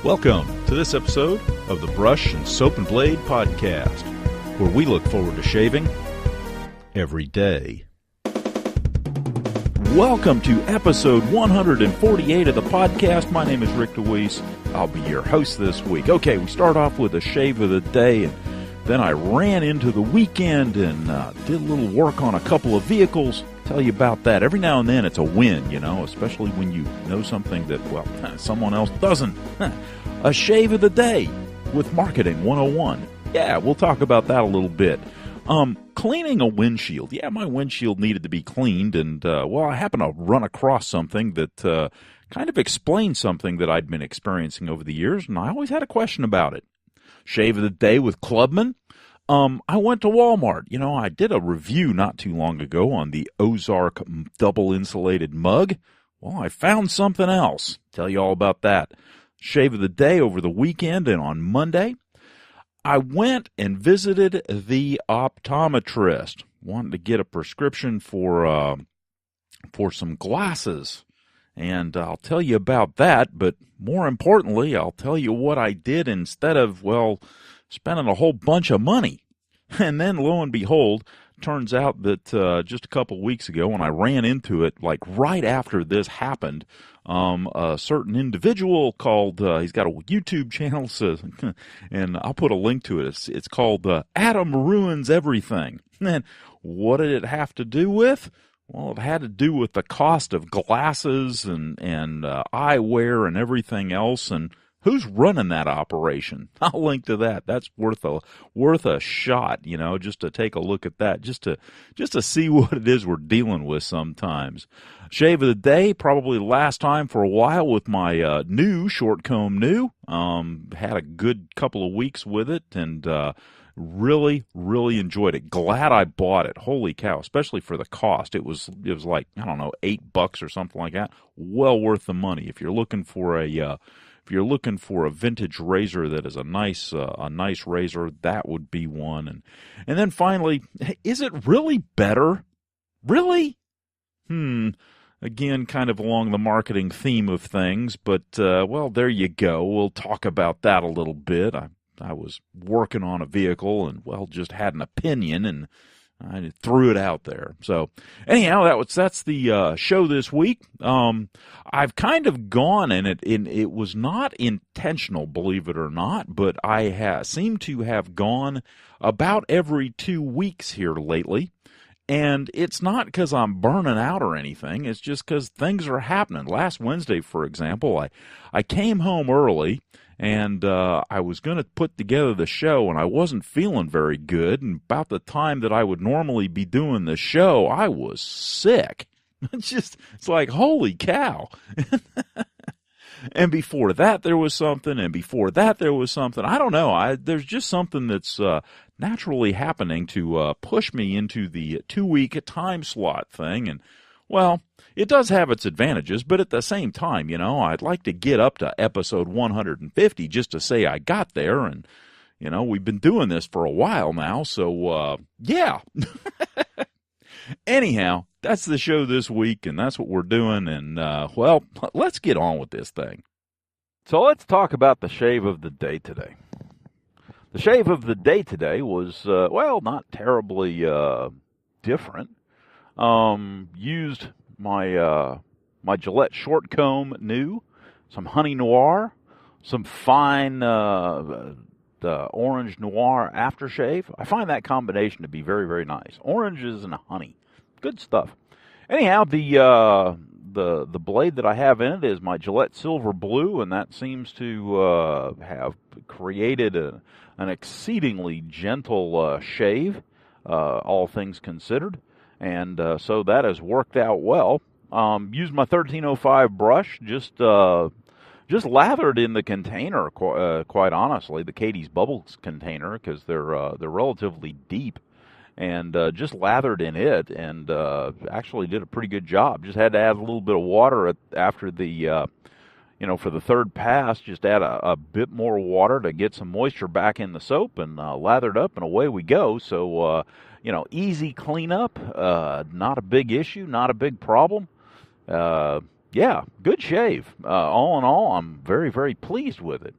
Welcome to this episode of the Brush and Soap and Blade Podcast, where we look forward to shaving every day. Welcome to episode 148 of the podcast. My name is Rick DeWeese. I'll be your host this week. Okay, we start off with a shave of the day, and then I ran into the weekend and did a little work on a couple of vehicles. Tell you about that. Every now and then it's a win, you know, especially when you know something that, well, someone else doesn't. A shave of the day with Marketing 101. Yeah, we'll talk about that a little bit. Cleaning a windshield. Yeah, my windshield needed to be cleaned, and, well, I happened to run across something that kind of explained something that I'd been experiencing over the years, and I always had a question about it. Shave of the day with Clubman. I went to Walmart. You know, I did a review not too long ago on the Ozark double insulated mug. Well, I found something else. Tell you all about that. Shave of the day over the weekend and on Monday. I went and visited the optometrist. Wanted to get a prescription for some glasses. And I'll tell you about that, but more importantly, I'll tell you what I did instead of, well, spending a whole bunch of money. And then, lo and behold, turns out that just a couple of weeks ago when I ran into it, like right after this happened, a certain individual called, he's got a YouTube channel, and I'll put a link to it. It's called Adam Ruins Everything. And what did it have to do with? Well, it had to do with the cost of glasses and eyewear and everything else, and who's running that operation? I'll link to that. That's worth a shot, you know, just to take a look at that, just to see what it is we're dealing with sometimes. Shave of the day, probably last time for a while with my new Short Comb new. Had a good couple of weeks with it, and really, really enjoyed it. Glad I bought it. Holy cow, especially for the cost. It was like, I don't know, $8 or something like that. Well worth the money. If you're looking for a vintage razor that is a nice razor, that would be one. And then finally, is it really better? Really? Again, kind of along the marketing theme of things, but well, there you go. We'll talk about that a little bit. I was working on a vehicle and, well, just had an opinion, and I threw it out there. So anyhow, that's the show this week. I've kind of gone, and it was not intentional, believe it or not, but I seem to have gone about every 2 weeks here lately. And it's not because I'm burning out or anything. It's just because things are happening. Last Wednesday, for example, I came home early, and I was going to put together the show, and I wasn't feeling very good. And about the time that I would normally be doing the show, I was sick. It's like, holy cow. And before that, there was something, and before that, there was something. I don't know. There's just something that's naturally happening to push me into the 2-week time slot thing. And, well, it does have its advantages, but at the same time, you know, I'd like to get up to episode 150 just to say I got there. And, you know, we've been doing this for a while now, so, yeah. Anyhow, that's the show this week, and that's what we're doing, and, well, let's get on with this thing. So let's talk about the shave of the day today. The shave of the day today was, well, not terribly different. Used my Gillette Short Comb new, some Honey Noir, some fine the Orange Noir aftershave. I find that combination to be very, very nice. Oranges and honey. Good stuff. Anyhow, the blade that I have in it is my Gillette Silver Blue, and that seems to have created an exceedingly gentle shave, all things considered. And so that has worked out well. Used my 1305 brush, just lathered in the container, quite honestly, the Catie's Bubbles container, because they're relatively deep, and just lathered in it, and actually did a pretty good job. Just had to add a little bit of water after the, for the third pass, just add a bit more water to get some moisture back in the soap, and lathered up, and away we go. So, easy cleanup, not a big issue, not a big problem. yeah, good shave. All in all, I'm very, very pleased with it.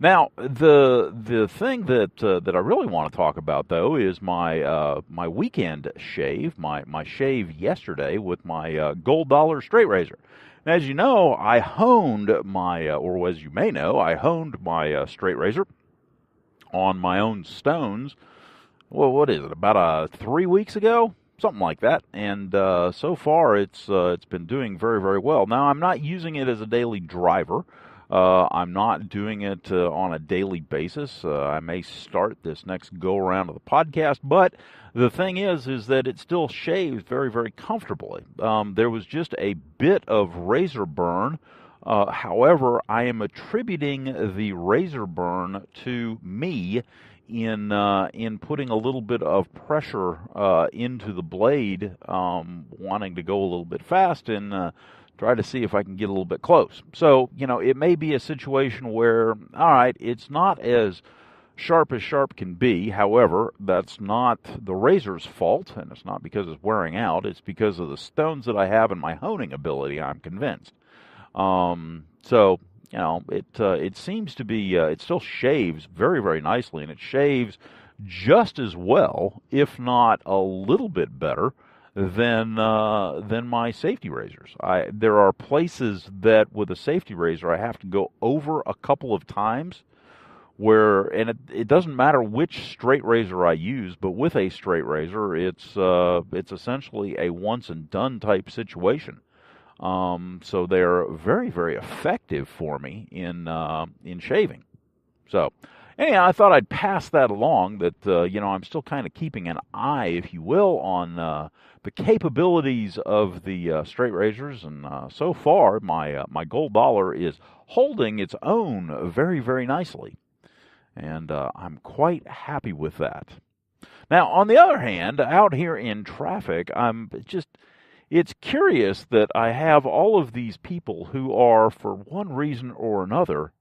Now, the thing that I really want to talk about though is my weekend shave, my shave yesterday with my gold dollar straight razor. And as you know, I honed or as you may know, I honed my straight razor on my own stones. Well, what is it? About 3 weeks ago, something like that. And so far, it's been doing very, very well. Now, I'm not using it as a daily driver. I'm not doing it on a daily basis. I may start this next go-around of the podcast, but the thing is that it still shaves very, very comfortably. There was just a bit of razor burn. However, I am attributing the razor burn to me in putting a little bit of pressure into the blade, wanting to go a little bit fast and try to see if I can get a little bit close. So, it may be a situation where, all right, it's not as sharp can be. However, that's not the razor's fault, and it's not because it's wearing out. It's because of the stones that I have and my honing ability, I'm convinced. So, it seems to be, it still shaves very, very nicely, and it shaves just as well, if not a little bit better, than my safety razors. There are places that with a safety razor I have to go over a couple of times where, and it doesn't matter which straight razor I use, but with a straight razor, it's essentially a once and done type situation. So they're very, very effective for me in shaving. So, anyhow, I thought I'd pass that along, that, I'm still kind of keeping an eye, if you will, on the capabilities of the straight razors. And so far, my gold dollar is holding its own very, very nicely. And I'm quite happy with that. Now, on the other hand, out here in traffic, it's curious that I have all of these people who are, for one reason or another,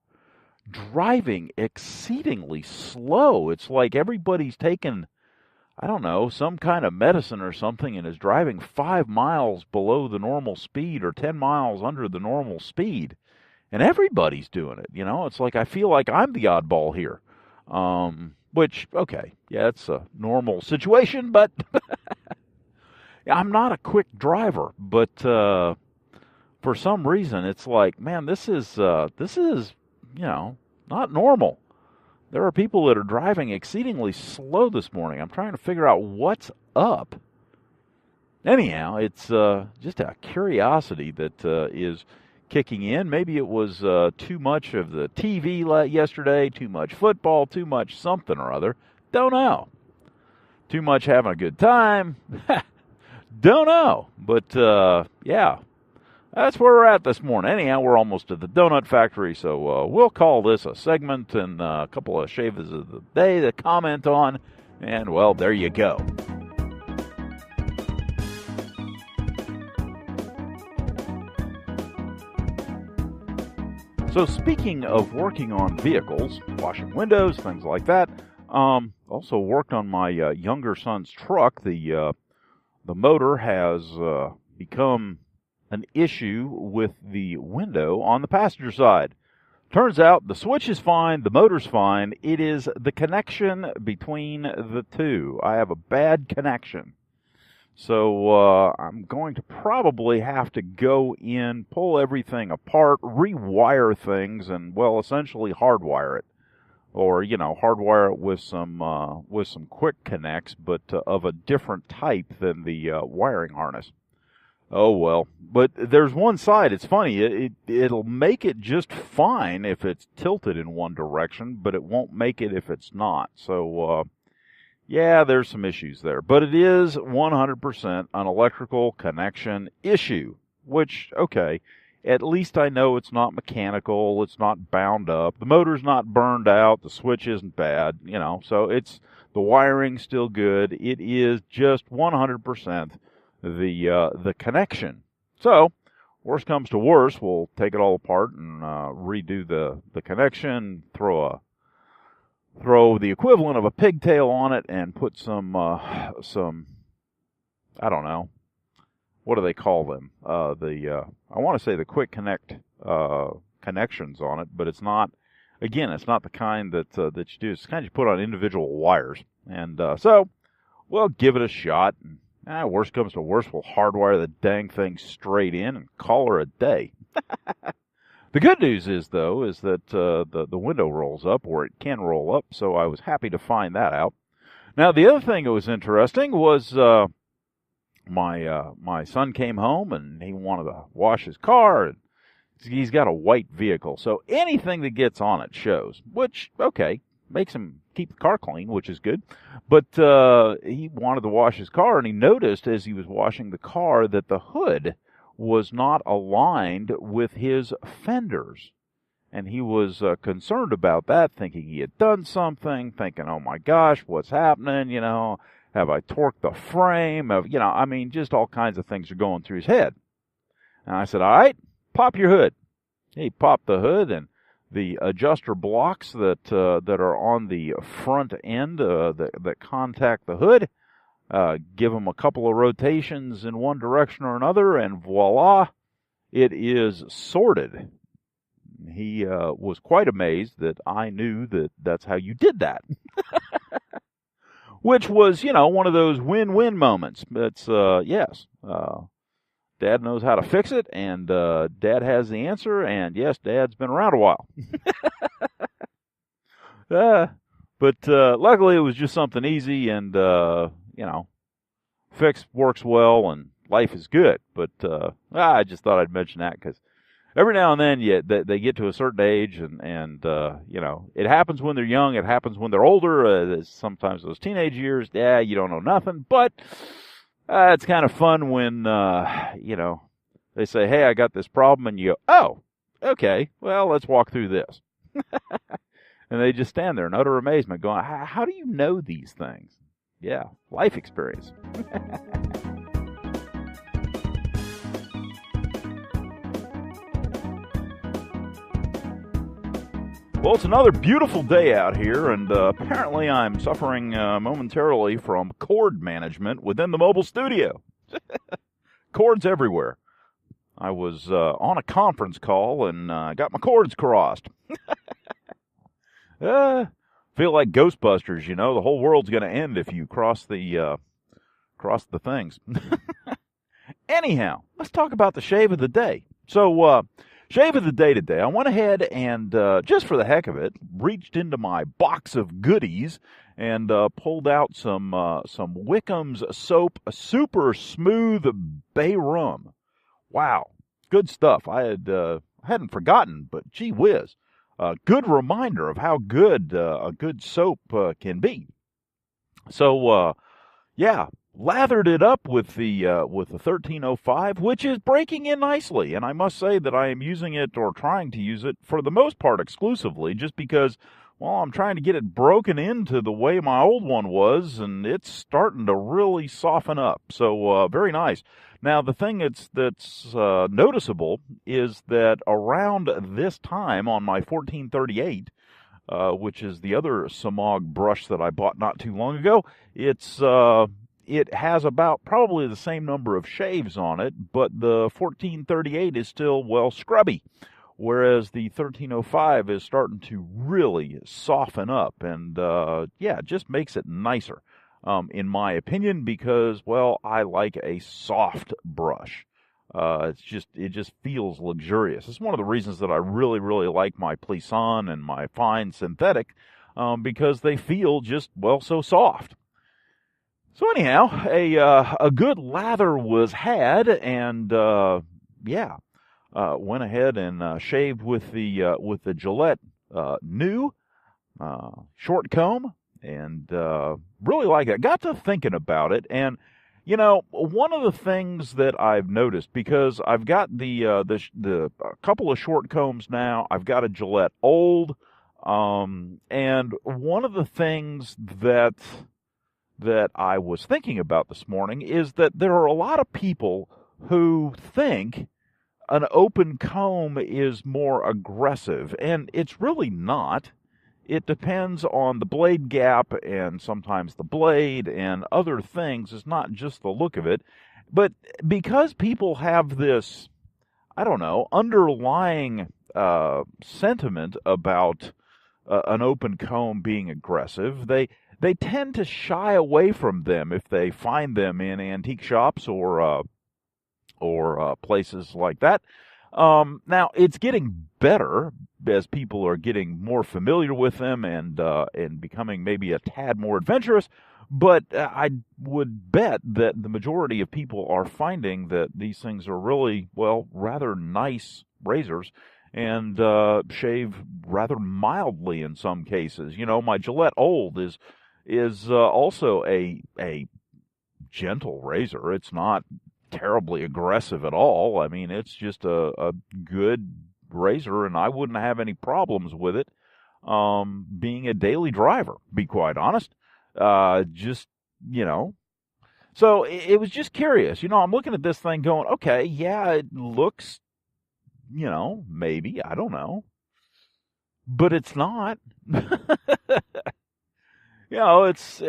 driving exceedingly slow. It's like everybody's taken, I don't know, some kind of medicine or something and is driving 5 miles below the normal speed or 10 miles under the normal speed. And everybody's doing it, It's like I feel like I'm the oddball here. Which, okay, yeah, it's a normal situation, but I'm not a quick driver. But for some reason, it's like, man, this is not normal. There are people that are driving exceedingly slow this morning. I'm trying to figure out what's up. Anyhow, it's just a curiosity that is kicking in. Maybe it was too much of the TV yesterday, too much football, too much something or other. Don't know. Too much having a good time. Don't know. But, yeah. That's where we're at this morning. Anyhow, we're almost at the donut factory, so we'll call this a segment and a couple of shaves of the day to comment on. And, well, there you go. So speaking of working on vehicles, washing windows, things like that, also worked on my younger son's truck. The motor has become an issue with the window on the passenger side. Turns out the switch is fine, the motor's fine. It is the connection between the two. I have a bad connection. So I'm going to probably have to go in, pull everything apart, rewire things, and, well, essentially hardwire it. Or, hardwire it with some quick connects, but of a different type than the wiring harness. Oh, well. But there's one side. It's funny. It'll make it just fine if it's tilted in one direction, but it won't make it if it's not. So, yeah, there's some issues there. But it is 100% an electrical connection issue, which, okay, at least I know it's not mechanical, it's not bound up, the motor's not burned out, the switch isn't bad, so the wiring's still good. It is just 100% the connection. So, worst comes to worst, we'll take it all apart and redo the connection, throw the equivalent of a pigtail on it and put some I don't know, what do they call them? I want to say the quick connect connections on it, but it's not. Again, it's not the kind that that you do. It's the kind you put on individual wires. And so, we'll give it a shot. And, worst comes to worst, we'll hardwire the dang thing straight in and call her a day. The good news is, though, is that the window rolls up, or it can roll up, so I was happy to find that out. Now, the other thing that was interesting was my son came home, and he wanted to wash his car, and he's got a white vehicle, so anything that gets on it shows, which, okay, makes him keep the car clean, which is good. But he wanted to wash his car, and he noticed as he was washing the car that the hood was not aligned with his fenders. And he was concerned about that, thinking he had done something, thinking, oh my gosh, what's happening, have I torqued the frame, just all kinds of things are going through his head. And I said, all right, pop your hood. He popped the hood, and the adjuster blocks that are on the front end that contact the hood, give them a couple of rotations in one direction or another, and voila, it is sorted. He was quite amazed that I knew that that's how you did that. Which was, one of those win-win moments. It's, yes, Dad knows how to fix it, and Dad has the answer, and yes, Dad's been around a while. But luckily it was just something easy, and, fix works well, and life is good. But I just thought I'd mention that, because every now and then they get to a certain age, and it happens when they're young, it happens when they're older, sometimes those teenage years, you don't know nothing, but it's kind of fun when, they say, hey, I got this problem, and you go, oh, okay, well, let's walk through this. And they just stand there in utter amazement going, how do you know these things? Yeah, life experience. Well, it's another beautiful day out here, and apparently I'm suffering momentarily from cord management within the mobile studio. Cords everywhere. I was on a conference call and got my cords crossed. Feel like Ghostbusters, the whole world's going to end if you cross the things. Anyhow, let's talk about the shave of the day. So, shave of the day today, I went ahead and, just for the heck of it, reached into my box of goodies and pulled out some Wickham's Soap Super Smooth Bay Rum. Wow, good stuff. I hadn't forgotten, but gee whiz. Good reminder of how good a good soap can be. So, lathered it up with the 1305, which is breaking in nicely. And I must say that I am using it, or trying to use it, for the most part exclusively, just because, well, I'm trying to get it broken into the way my old one was, and it's starting to really soften up. So, very nice. Now, the thing that's noticeable is that around this time on my 1438, which is the other Samog brush that I bought not too long ago, it has about probably the same number of shaves on it, but the 1438 is still, well, scrubby, whereas the 1305 is starting to really soften up, and it just makes it nicer. In my opinion, because, well, I like a soft brush. It just feels luxurious. It's one of the reasons that I really, really like my Plisson and my fine synthetic, because they feel just, well, so soft. So anyhow, a good lather was had, and went ahead and shaved with the Gillette new Short Comb. And really like it. Got to thinking about it, and one of the things that I've noticed, because I've got the couple of short combs now, I've got a Gillette Old, and one of the things that I was thinking about this morning is that there are a lot of people who think an open comb is more aggressive, and it's really not. It depends on the blade gap and sometimes the blade and other things. It's not just the look of it. But because people have this, I don't know, underlying sentiment about an open comb being aggressive, they tend to shy away from them if they find them in antique shops or places like that. Now it's getting better as people are getting more familiar with them and becoming maybe a tad more adventurous. But I would bet that the majority of people are finding that these things are really, well, rather nice razors and shave rather mildly in some cases. You know, my Gillette Old is also a gentle razor. It's not terribly aggressive at all. I mean, it's just a good razor, and I wouldn't have any problems with it being a daily driver, to be quite honest. Just, you know. So it was just curious. You know, I'm looking at this thing going, okay, yeah, it looks, you know, maybe, I don't know. But it's not. You know, it's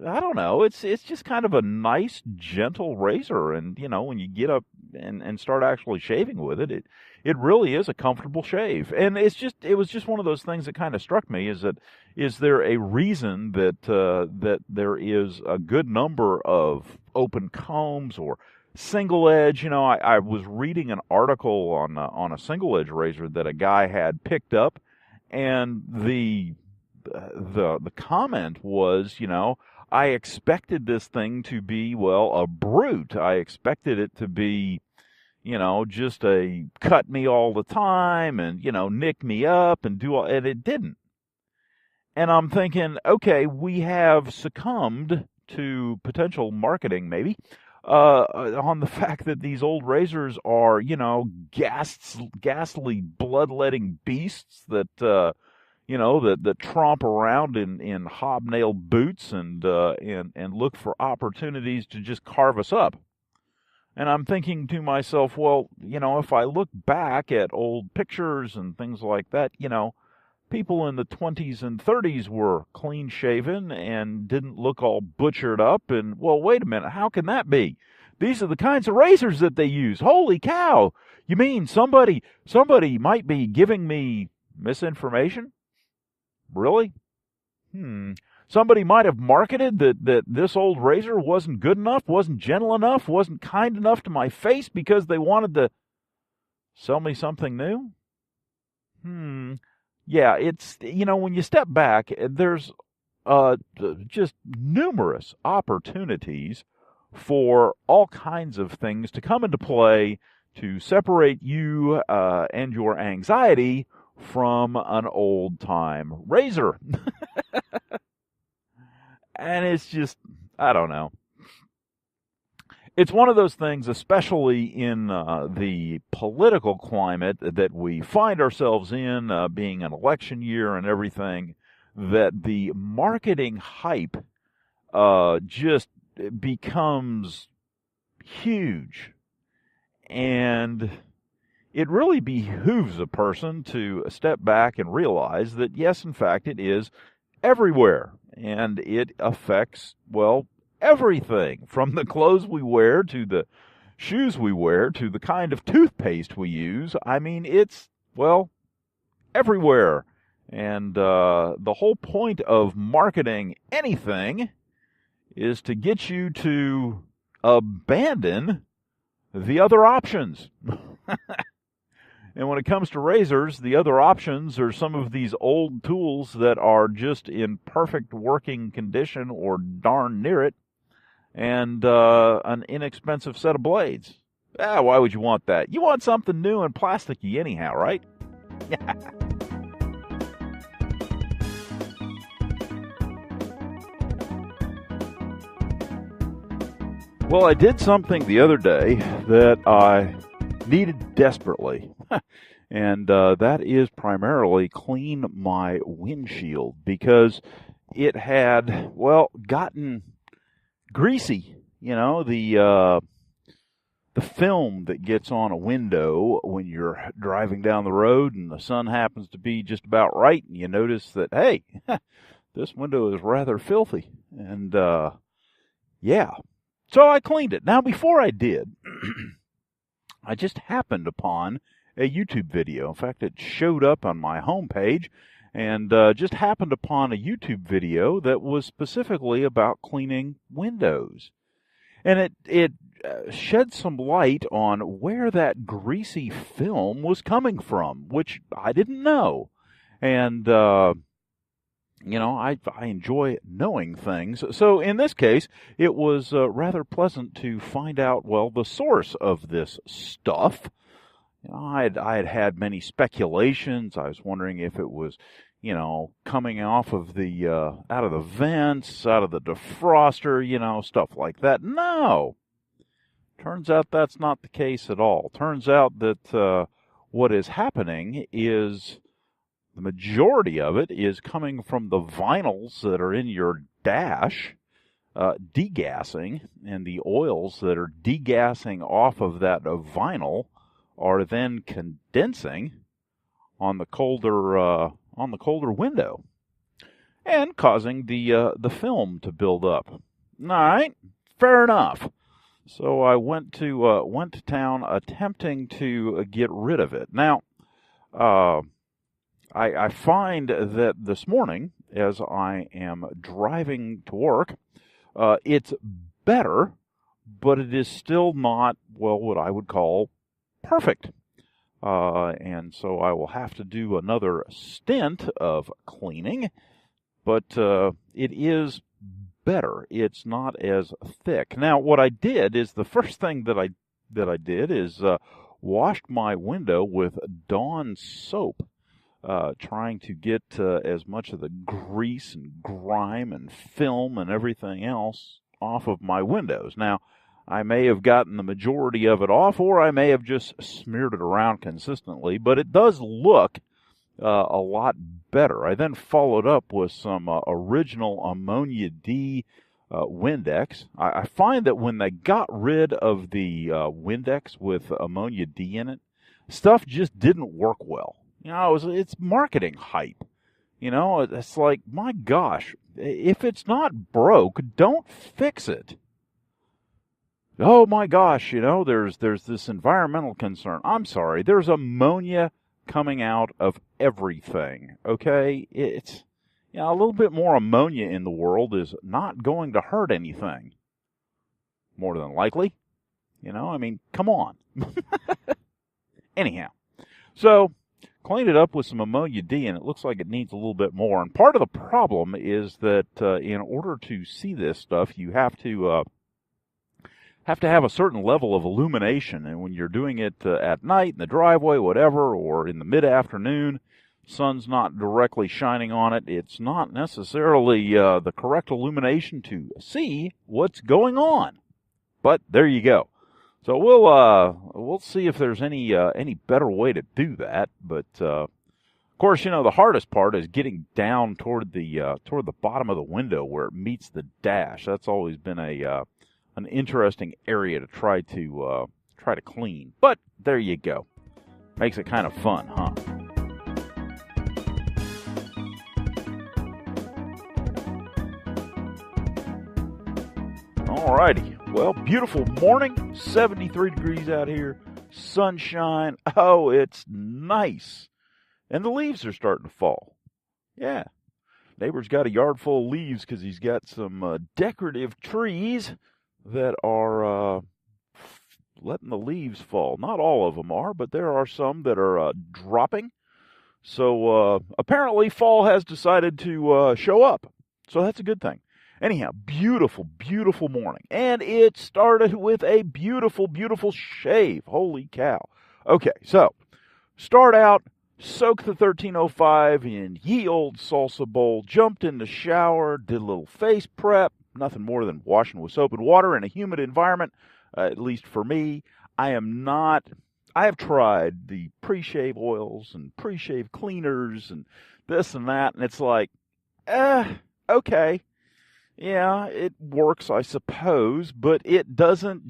I don't know. It's just kind of a nice, gentle razor, and you know, when you get up and start actually shaving with it, it really is a comfortable shave. And it was just one of those things that kind of struck me, is there a reason that that there is a good number of open combs or single edge? You know, I was reading an article on a single edge razor that a guy had picked up, and the comment was, you know, I expected this thing to be, well, a brute. I expected it to be, you know, just a cut me all the time and, you know, nick me up and do all, and it didn't. And I'm thinking, okay, we have succumbed to potential marketing, maybe, on the fact that these old razors are, you know, ghastly, bloodletting beasts that, you know, that tromp around in hobnail boots and look for opportunities to just carve us up. And I'm thinking to myself, well, you know, if I look back at old pictures and things like that, you know, people in the 20s and 30s were clean shaven and didn't look all butchered up. And, well, wait a minute, how can that be? These are the kinds of razors that they use. Holy cow! You mean somebody might be giving me misinformation? Really? Somebody might have marketed that this old razor wasn't good enough, wasn't gentle enough, wasn't kind enough to my face because they wanted to sell me something new? Yeah, it's, you know, when you step back, there's just numerous opportunities for all kinds of things to come into play to separate you and your anxiety from an old-time razor. And it's just, I don't know. It's one of those things, especially in the political climate that we find ourselves in, being an election year and everything, that the marketing hype just becomes huge. And it really behooves a person to step back and realize that, yes, in fact, it is everywhere. And it affects, well, everything, from the clothes we wear to the shoes we wear to the kind of toothpaste we use. I mean, it's, well, everywhere. And the whole point of marketing anything is to get you to abandon the other options. And when it comes to razors, the other options are some of these old tools that are just in perfect working condition or darn near it, and an inexpensive set of blades. Why would you want that? You want something new and plasticky anyhow, right? Well, I did something the other day that I needed desperately, and that is primarily clean my windshield, because it had, well, gotten greasy. You know, the film that gets on a window when you're driving down the road and the sun happens to be just about right, and you notice that, hey, this window is rather filthy. And yeah, So I cleaned it. Now, before I did, I just happened upon a YouTube video. In fact, it showed up on my homepage, and just happened upon a YouTube video that was specifically about cleaning windows. And it shed some light on where that greasy film was coming from, which I didn't know. And, I enjoy knowing things. So in this case, it was rather pleasant to find out, well, the source of this stuff. I had many speculations. I was wondering if it was, coming off of the, out of the vents, out of the defroster, stuff like that. No! Turns out that's not the case at all. Turns out that what is happening is the majority of it is coming from the vinyls that are in your dash, degassing, and the oils that are degassing off of that vinyl are then condensing on the colder window and causing the film to build up. All right, fair enough. So I went to town attempting to get rid of it. Now, I find that this morning, as I am driving to work, it's better, but it is still not, well, what I would call perfect. And so I will have to do another stint of cleaning, but it is better. It's not as thick. Now, what I did is, the first thing that I did is washed my window with Dawn soap, trying to get as much of the grease and grime and film and everything else off of my windows. Now, I may have gotten the majority of it off, or I may have just smeared it around consistently, but it does look a lot better. I then followed up with some original Ammonia D Windex. I find that when they got rid of the Windex with Ammonia D in it, stuff just didn't work well. It's marketing hype. It's like, my gosh, if it's not broke, don't fix it. Oh my gosh, there's this environmental concern. I'm sorry, there's ammonia coming out of everything, okay? It's, a little bit more ammonia in the world is not going to hurt anything. More than likely. Come on. Anyhow, so cleaned it up with some Ammonia D, and it looks like it needs a little bit more. And part of the problem is that in order to see this stuff, you have to have a certain level of illumination. And when you're doing it at night in the driveway, whatever, or in the mid-afternoon, sun's not directly shining on it, it's not necessarily the correct illumination to see what's going on. But there you go. So we'll see if there's any better way to do that. But of course, the hardest part is getting down toward the bottom of the window where it meets the dash. That's always been an interesting area to try to clean. But there you go. Makes it kind of fun, huh? Alrighty. Well, beautiful morning, 73 degrees out here, sunshine. Oh, it's nice. And the leaves are starting to fall. Yeah. Neighbor's got a yard full of leaves because he's got some decorative trees that are letting the leaves fall. Not all of them are, but there are some that are dropping. So apparently fall has decided to show up. So that's a good thing. Anyhow, beautiful, beautiful morning. And it started with a beautiful, beautiful shave. Holy cow. Okay, so start out, soak the 1305 in ye old salsa bowl, jumped in the shower, did a little face prep. Nothing more than washing with soap and water in a humid environment, at least for me. I have tried the pre-shave oils and pre-shave cleaners and this and that, and it's like, okay. Yeah, it works, I suppose, but it doesn't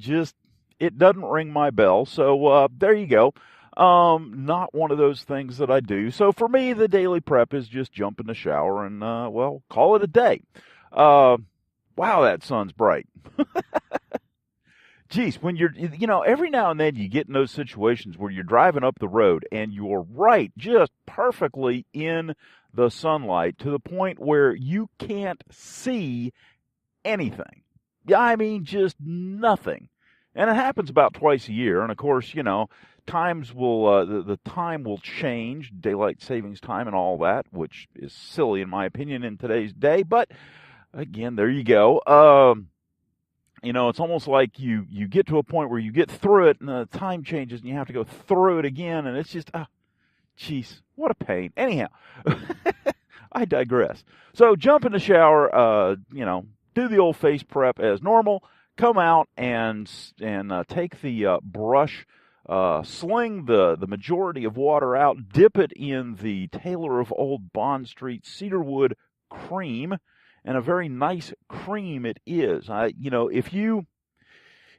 ring my bell. So there you go. Not one of those things that I do. So for me, the daily prep is just jump in the shower and, call it a day. Wow, that sun's bright. geez, when every now and then you get in those situations where you're driving up the road and you're right just perfectly in the sunlight to the point where you can't see anything. Yeah, I mean, just nothing. And it happens about twice a year. And of course, times will, the time will change, daylight savings time and all that, which is silly in my opinion in today's day. But again, there you go. It's almost like you get to a point where you get through it and the time changes and you have to go through it again. And it's just, jeez, what a pain. Anyhow, I digress. So jump in the shower, do the old face prep as normal, come out and take the brush, sling the majority of water out, dip it in the Taylor of Old Bond Street cedarwood cream, and a very nice cream it is.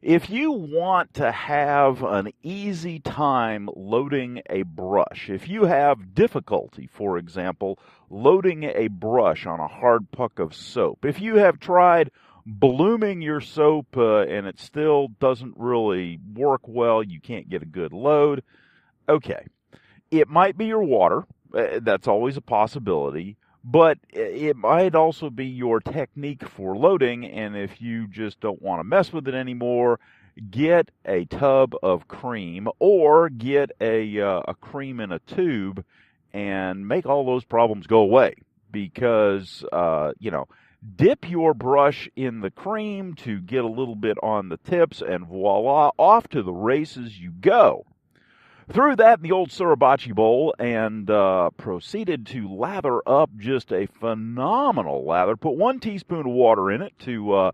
If you want to have an easy time loading a brush, if you have difficulty, for example, loading a brush on a hard puck of soap, if you have tried blooming your soap and it still doesn't really work well, you can't get a good load, okay. It might be your water. That's always a possibility. But it might also be your technique for loading, and if you just don't want to mess with it anymore, get a tub of cream or get a cream in a tube and make all those problems go away. Because, dip your brush in the cream to get a little bit on the tips, and voila, off to the races you go. Threw that in the old sriracha bowl and proceeded to lather up just a phenomenal lather. Put 1 teaspoon of water in it to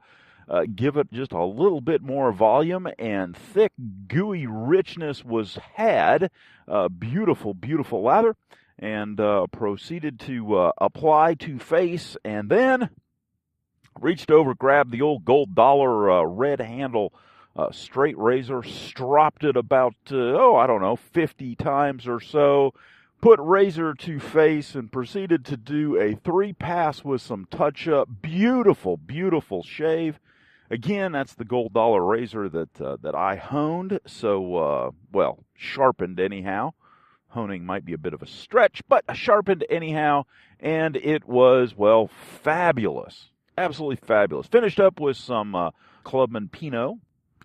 give it just a little bit more volume, and thick, gooey richness was had. Beautiful, beautiful lather. And proceeded to apply to face, and then reached over, grabbed the old gold dollar red handle straight razor, stropped it about, 50 times or so, put razor to face, and proceeded to do a 3-pass with some touch-up. Beautiful, beautiful shave. Again, that's the gold dollar razor that I honed, so, sharpened anyhow. Honing might be a bit of a stretch, but sharpened anyhow, and it was, fabulous. Absolutely fabulous. Finished up with some Clubman Pinot.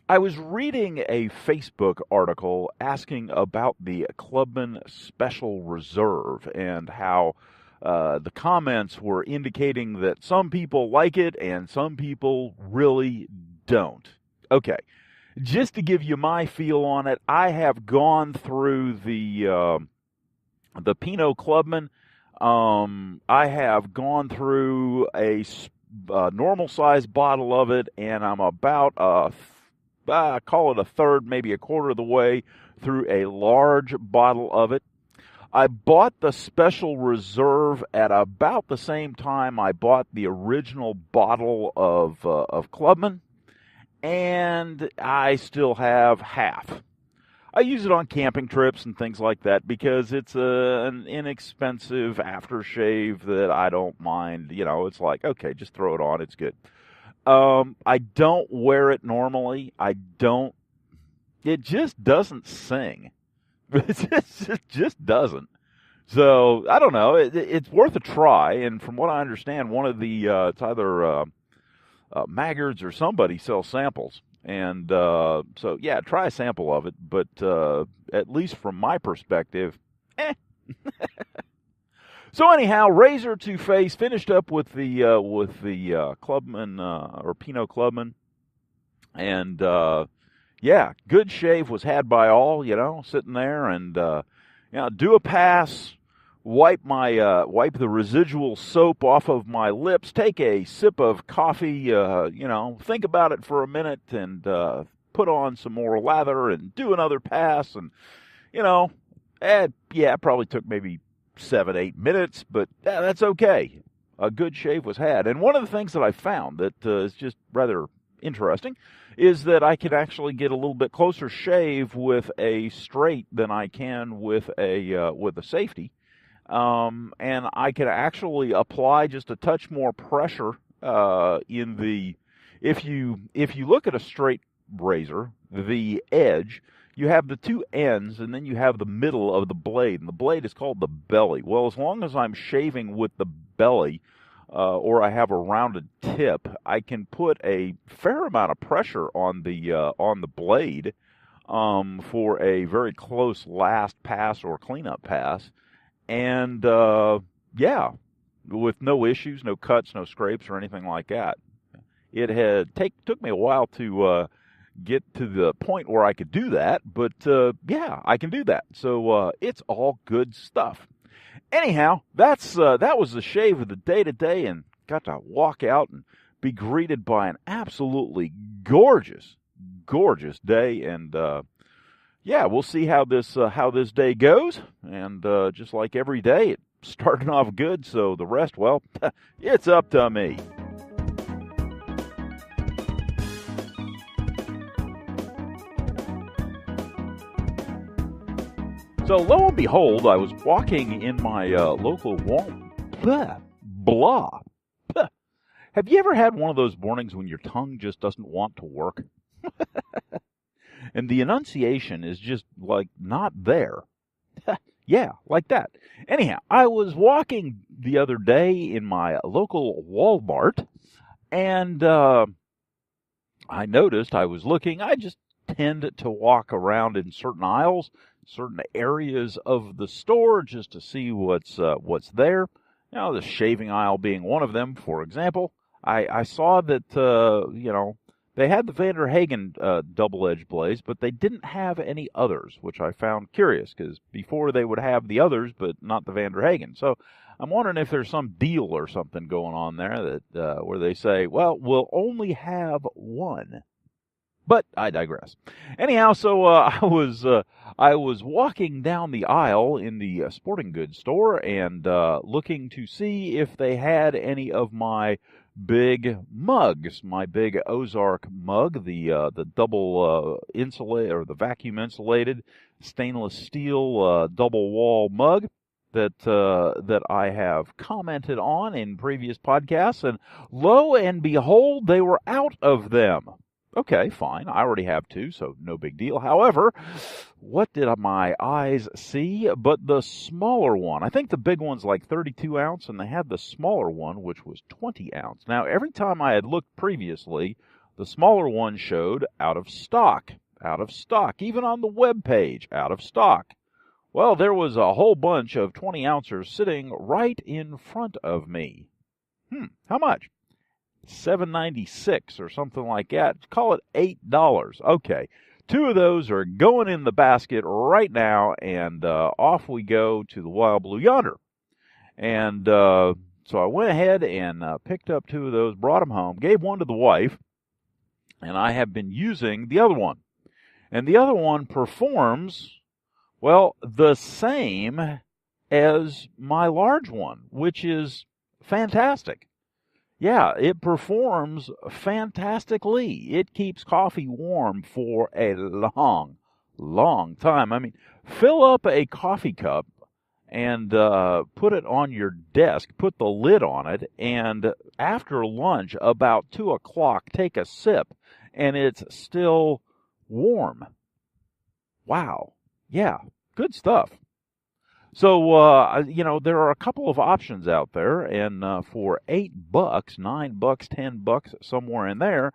I was reading a Facebook article asking about the Clubman Special Reserve and how the comments were indicating that some people like it and some people really don't. Okay, just to give you my feel on it, I have gone through the Pinot Clubman. I have gone through a normal size bottle of it, and I'm about call it a third, maybe a quarter of the way through a large bottle of it. I bought the Special Reserve at about the same time I bought the original bottle of Clubman, and I still have half. I use it on camping trips and things like that because it's an inexpensive aftershave that I don't mind. It's like, okay, just throw it on. It's good. I don't wear it normally. It just doesn't sing. It just doesn't. So, I don't know. It's worth a try. And from what I understand, one of the, it's either Maggards or somebody sells samples. And so, yeah, try a sample of it. But at least from my perspective, So anyhow, razor to face, finished up with the Clubman or Pinot Clubman, and good shave was had by all. Sitting there and do a pass, wipe the residual soap off of my lips, take a sip of coffee, think about it for a minute, and put on some more lather and do another pass, and it probably took maybe 7-8 minutes, but that's okay. A good shave was had. And one of the things that I found that is just rather interesting is that I can actually get a little bit closer shave with a straight than I can with a safety. And I can actually apply just a touch more pressure if you look at a straight razor, the edge, you have the two ends, and then you have the middle of the blade, and the blade is called the belly. Well, as long as I'm shaving with the belly, or I have a rounded tip, I can put a fair amount of pressure on the blade for a very close last pass or cleanup pass, and yeah, with no issues, no cuts, no scrapes, or anything like that. It took me a while to get to the point where I could do that, but yeah, I can do that. So it's all good stuff. Anyhow, that was the shave of the day today, and got to walk out and be greeted by an absolutely gorgeous day. And yeah, we'll see how this day goes. And just like every day, it started off good. So the rest, well, it's up to me. So lo and behold, I was walking in my local Walmart. Blah. Have you ever had one of those mornings when your tongue just doesn't want to work? And the enunciation is just, like, not there. Yeah, like that. Anyhow, I was walking the other day in my local Walmart, and I noticed, I was looking, I just tend to walk around in certain aisles, certain areas of the store, just to see what's there. You know, the shaving aisle being one of them, for example. I saw that, you know, they had the Vander Hagen double-edged blades, but they didn't have any others, which I found curious, because before they would have the others, but not the Vander Hagen. So I'm wondering if there's some deal or something going on there that where they say, well, we'll only have one. But I digress. Anyhow, so I was walking down the aisle in the sporting goods store and looking to see if they had any of my big mugs, my big Ozark mug, the double insulated or the vacuum insulated stainless steel double wall mug that I have commented on in previous podcasts, and lo and behold, they were out of them. Okay, fine. I already have two, so no big deal. However, what did my eyes see but the smaller one? I think the big one's like 32 ounce, and they had the smaller one, which was 20 ounce. Now, every time I had looked previously, the smaller one showed out of stock. Out of stock. Even on the web page, out of stock. Well, there was a whole bunch of 20 ouncers sitting right in front of me. How much? $7.96 or something like that. Call it $8. Okay. Two of those are going in the basket right now, and off we go to the Wild Blue Yonder. And so I went ahead and picked up two of those, brought them home, gave one to the wife, and I have been using the other one. And the other one performs, well, the same as my large one, which is fantastic. Yeah, it performs fantastically. It keeps coffee warm for a long, long time. I mean, fill up a coffee cup and put it on your desk, put the lid on it, and after lunch, about 2 o'clock, take a sip, and it's still warm. Wow. Yeah, good stuff. So, you know, there are a couple of options out there, and for $8, $9, $10, somewhere in there,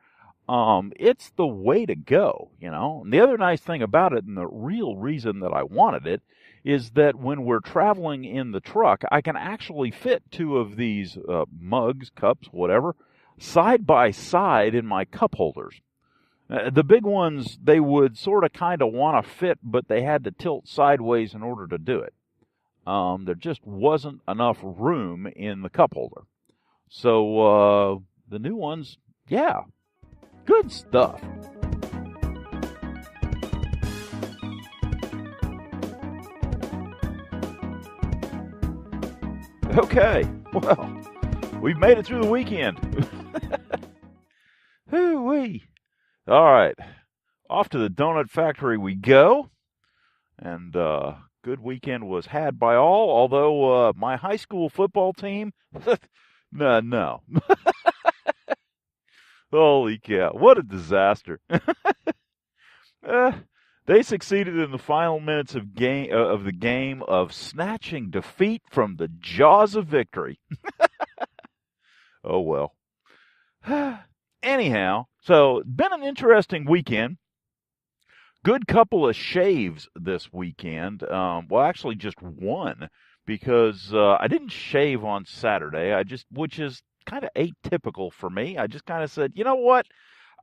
it's the way to go, you know. And the other nice thing about it, and the real reason that I wanted it, is that when we're traveling in the truck, I can actually fit two of these mugs, cups, whatever, side by side in my cup holders. The big ones, they would sort of kind of want to fit, but they had to tilt sideways in order to do it. There just wasn't enough room in the cup holder. So, the new ones, yeah, good stuff. Okay, well, we've made it through the weekend. Hoo-wee. All right, off to the donut factory we go, and good weekend was had by all, although my high school football team, no. Holy cow. What a disaster. Uh, they succeeded in the final minutes of the game of snatching defeat from the jaws of victory. Oh, well. Anyhow, so been an interesting weekend. Good couple of shaves this weekend. Well, actually just one, because I didn't shave on Saturday. Which is kind of atypical for me. I just kind of said, you know what?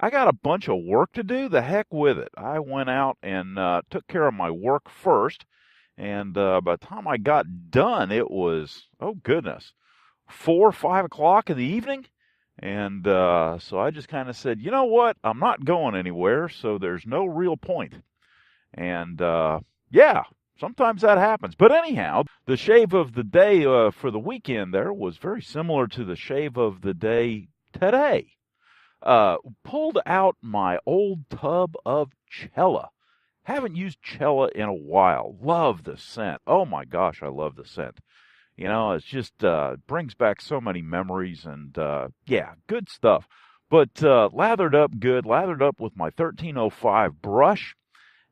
I got a bunch of work to do. The heck with it. I went out and took care of my work first. And by the time I got done, it was, oh goodness, 4 or 5 o'clock in the evening. And so I just kind of said, you know what? I'm not going anywhere, so there's no real point. And yeah, sometimes that happens. But anyhow, the shave of the day for the weekend there was very similar to the shave of the day today. Pulled out my old tub of Cella. Haven't used Cella in a while. Love the scent. Oh my gosh, I love the scent. You know, it's just brings back so many memories, and yeah, good stuff. But lathered up good, lathered up with my 1305 brush,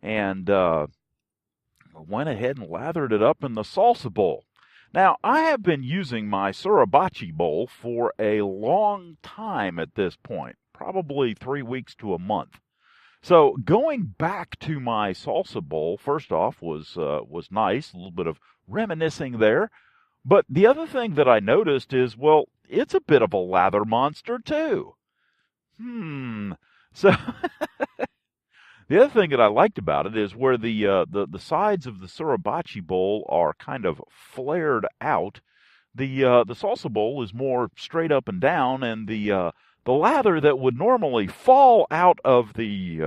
and went ahead and lathered it up in the salsa bowl. Now, I have been using my sriracha bowl for a long time at this point, probably 3 weeks to a month. So going back to my salsa bowl, first off, was nice, a little bit of reminiscing there. But the other thing that I noticed is, well, it's a bit of a lather monster, too. So the other thing that I liked about it is where the sides of the sriracha bowl are kind of flared out. The salsa bowl is more straight up and down, and the lather that would normally fall out of the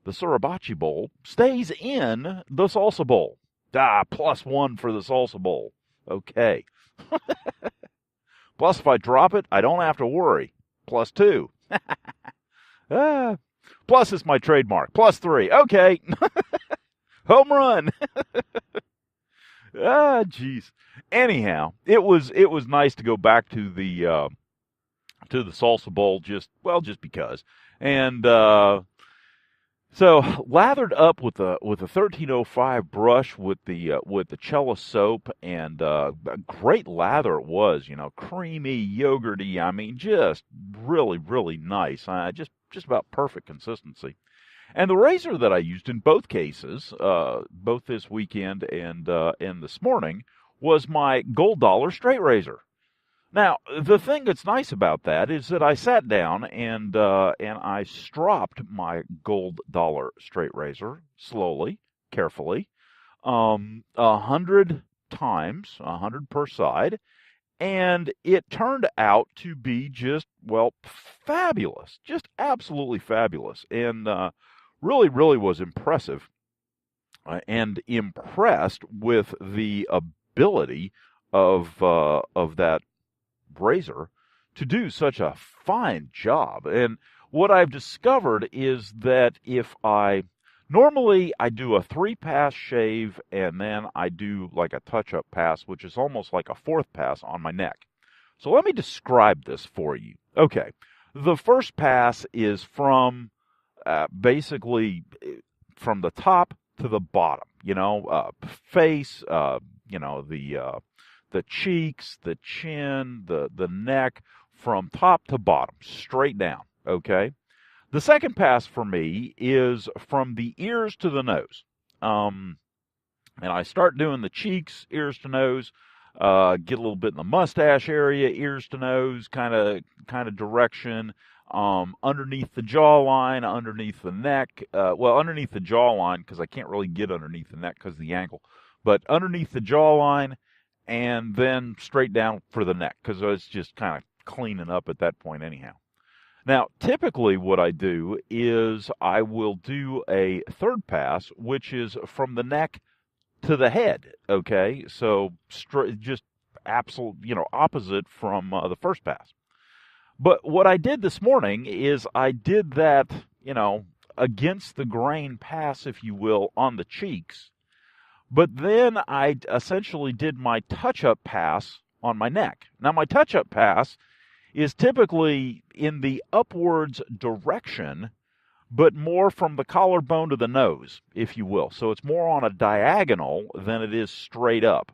sriracha bowl stays in the salsa bowl. +1 for the salsa bowl. Okay. Plus, if I drop it, I don't have to worry. +2. Plus, it's my trademark. +3. Okay. Home run. Jeez. Anyhow, it was nice to go back to the salsa bowl just because. And so lathered up with a 1305 brush with the Cella soap, and a great lather it was, you know, creamy, yogurty. I mean, just really, really nice. Just about perfect consistency. And the razor that I used in both cases, both this weekend and this morning, was my Gold Dollar straight razor. Now, the thing that's nice about that is that I sat down and I stropped my Gold Dollar straight razor slowly, carefully, 100 times, 100 per side, and it turned out to be just, well, fabulous, just absolutely fabulous, and really, really was impressive, and impressed with the ability of that razor to do such a fine job. And what I've discovered is that if normally I do a 3-pass shave, and then I do like a touch-up pass, which is almost like a 4th pass on my neck. So let me describe this for you. Okay, the first pass is from basically from the top to the bottom, you know, face, you know, the cheeks, the chin, the neck, from top to bottom, straight down, okay? The second pass for me is from the ears to the nose. And I start doing the cheeks, ears to nose, get a little bit in the mustache area, ears to nose kind of direction, underneath the jawline, underneath the neck, well, underneath the jawline, because I can't really get underneath the neck because of the angle, but underneath the jawline, and then straight down for the neck, because it's just kind of cleaning up at that point anyhow. Now, typically what I do is I will do a third pass, which is from the neck to the head, okay? So just absolute, you know, opposite from the first pass. But what I did this morning is I did that, you know, against the grain pass, if you will, on the cheeks. But then I essentially did my touch-up pass on my neck. Now, my touch-up pass is typically in the upwards direction, but more from the collarbone to the nose, if you will. So it's more on a diagonal than it is straight up.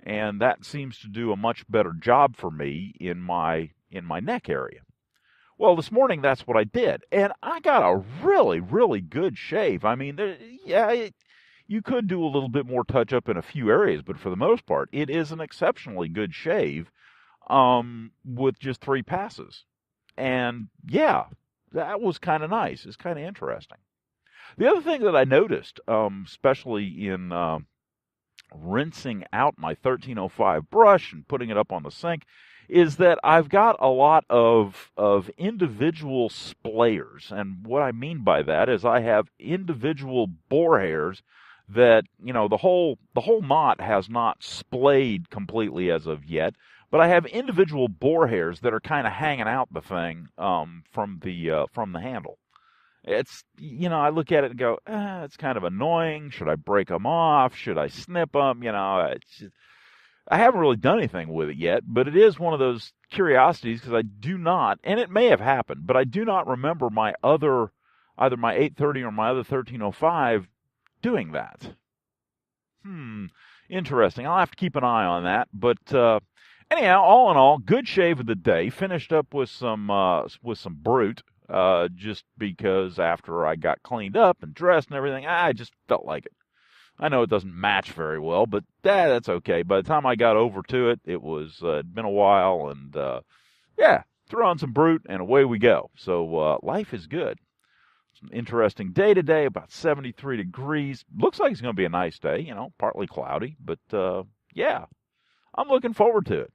And that seems to do a much better job for me in my neck area. Well, this morning that's what I did, and I got a really, really good shave. I mean, you could do a little bit more touch-up in a few areas, but for the most part, it is an exceptionally good shave with just 3 passes. And, yeah, that was kind of nice. It's kind of interesting. The other thing that I noticed, especially in rinsing out my 1305 brush and putting it up on the sink, is that I've got a lot of individual splayers. And what I mean by that is I have individual bore hairs that, the whole knot has not splayed completely as of yet, but I have individual bore hairs that are kind of hanging out the thing from the handle. It's, I look at it and go, it's kind of annoying. Should I break them off? Should I snip them? It's just, I haven't really done anything with it yet, but it is one of those curiosities because I do not, and it may have happened, but I do not remember either my 830 or my other 1305 doing that. Interesting. I'll have to keep an eye on that. But anyhow, all in all, good shave of the day. Finished up with some Brute, just because after I got cleaned up and dressed and everything, I just felt like it. I know it doesn't match very well, but that's okay. By the time I got over to it, it'd been a while, and threw on some Brute, and away we go. So life is good. It's an interesting day today, about 73 degrees. Looks like it's going to be a nice day, partly cloudy, but I'm looking forward to it.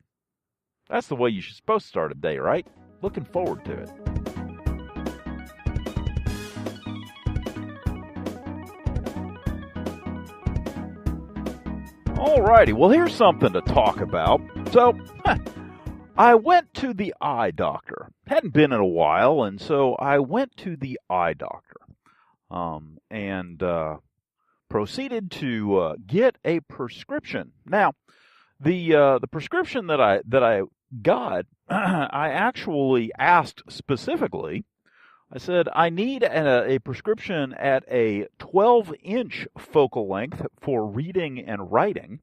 That's the way you're supposed to start a day, right? Looking forward to it. Alrighty, well, here's something to talk about. So, I went to the eye doctor. Hadn't been in a while, and so I went to the eye doctor, and proceeded to get a prescription. Now, the prescription that I got, I actually asked specifically. I said, I need a prescription at a 12-inch focal length for reading and writing.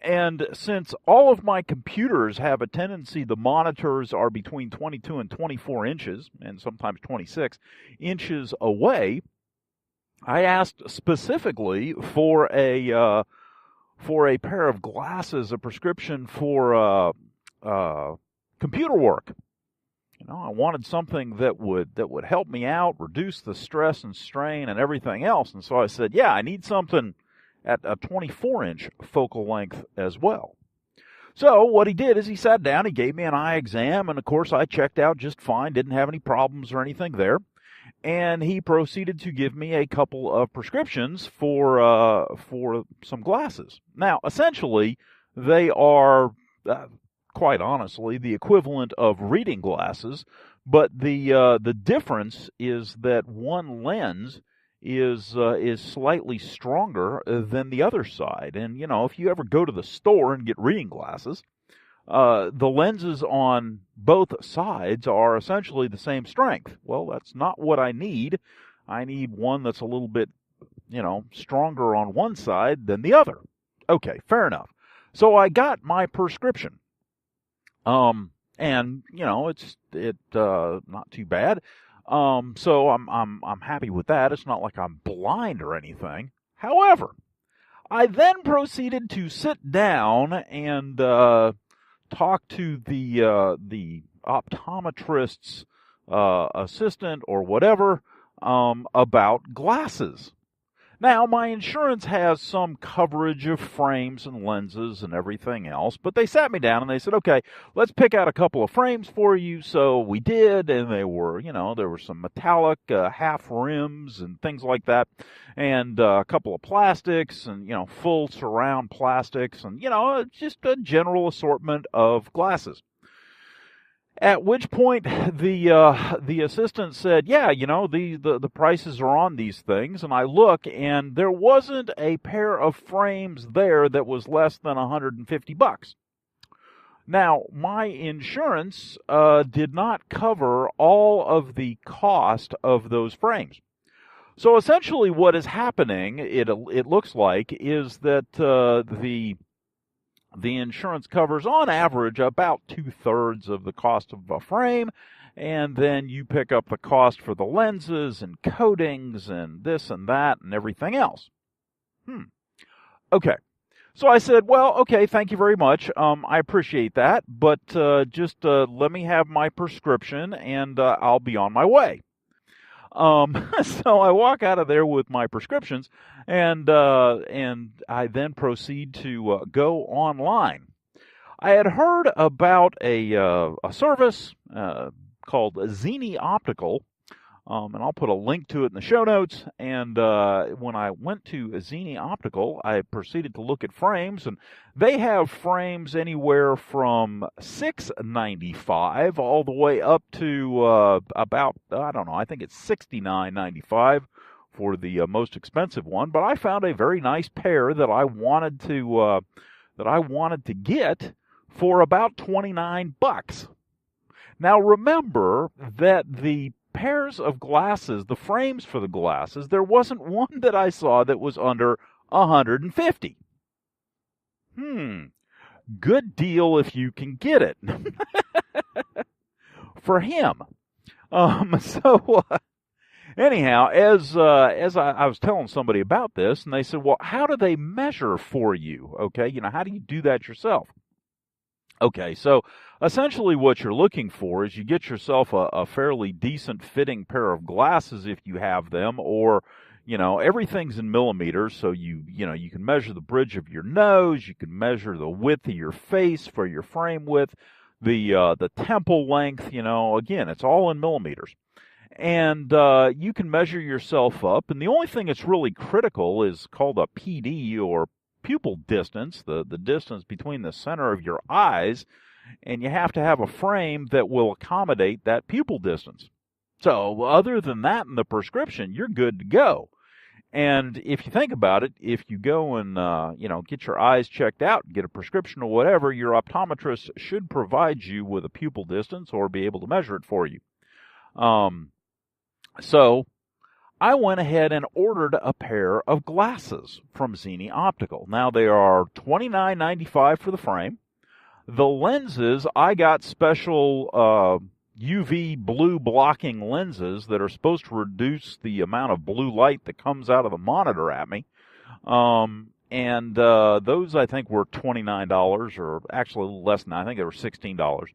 And since all of my computers have a tendency, the monitors are between 22 and 24 inches, and sometimes 26 inches away, I asked specifically for a pair of glasses, a prescription for computer work. I wanted something that would help me out, reduce the stress and strain and everything else. And so I said, I need something at a 24-inch focal length as well. So what he did is he sat down, he gave me an eye exam, and of course I checked out just fine, didn't have any problems or anything there. And he proceeded to give me a couple of prescriptions for some glasses. Now, essentially, they are... quite honestly, the equivalent of reading glasses, but the difference is that one lens is slightly stronger than the other side. And if you ever go to the store and get reading glasses, the lenses on both sides are essentially the same strength. Well, that's not what I need. I need one that's a little bit, stronger on one side than the other. Okay, fair enough. So I got my prescription. And it's not too bad. So I'm happy with that. It's not like I'm blind or anything. However, I then proceeded to sit down and talk to the optometrist's assistant or whatever about glasses. Now, my insurance has some coverage of frames and lenses and everything else, but they sat me down and they said, okay, let's pick out a couple of frames for you. So we did, and they were, there were some metallic half rims and things like that, and a couple of plastics and, full surround plastics and, just a general assortment of glasses. At which point the assistant said, the prices are on these things, and I look, and there wasn't a pair of frames there that was less than $150. Now, my insurance did not cover all of the cost of those frames. So essentially what is happening, it looks like, is that the insurance covers, on average, about 2/3 of the cost of a frame, and then you pick up the cost for the lenses and coatings and this and that and everything else. Okay. So I said, well, okay, thank you very much. I appreciate that, but just let me have my prescription and I'll be on my way. So I walk out of there with my prescriptions, and I then proceed to go online. I had heard about a service called Zenni Optical, and I'll put a link to it in the show notes. And when I went to Xenia Optical, I proceeded to look at frames, and they have frames anywhere from $6.95 all the way up to about, I don't know, I think it's $69.95 for the most expensive one. But I found a very nice pair that I wanted to get for about $29. Now remember that the pairs of glasses, the frames for the glasses, there wasn't one that I saw that was under $150. Good deal if you can get it. For him. Anyhow, as I was telling somebody about this, and they said, well, how do they measure for you? Okay, how do you do that yourself? Okay, so essentially what you're looking for is you get yourself a fairly decent fitting pair of glasses if you have them, or, everything's in millimeters, so you can measure the bridge of your nose, you can measure the width of your face for your frame width, the temple length, again, it's all in millimeters. And you can measure yourself up, and the only thing that's really critical is called a PD, or pupil distance, the distance between the center of your eyes, and you have to have a frame that will accommodate that pupil distance. So other than that in the prescription, you're good to go. And if you think about it, if you go and get your eyes checked out and get a prescription or whatever, your optometrist should provide you with a pupil distance or be able to measure it for you. So I went ahead and ordered a pair of glasses from Zenni Optical. Now, they are $29.95 for the frame. The lenses, I got special UV blue blocking lenses that are supposed to reduce the amount of blue light that comes out of the monitor at me. And those, I think, were $29, or actually a little less than that. I think they were $16.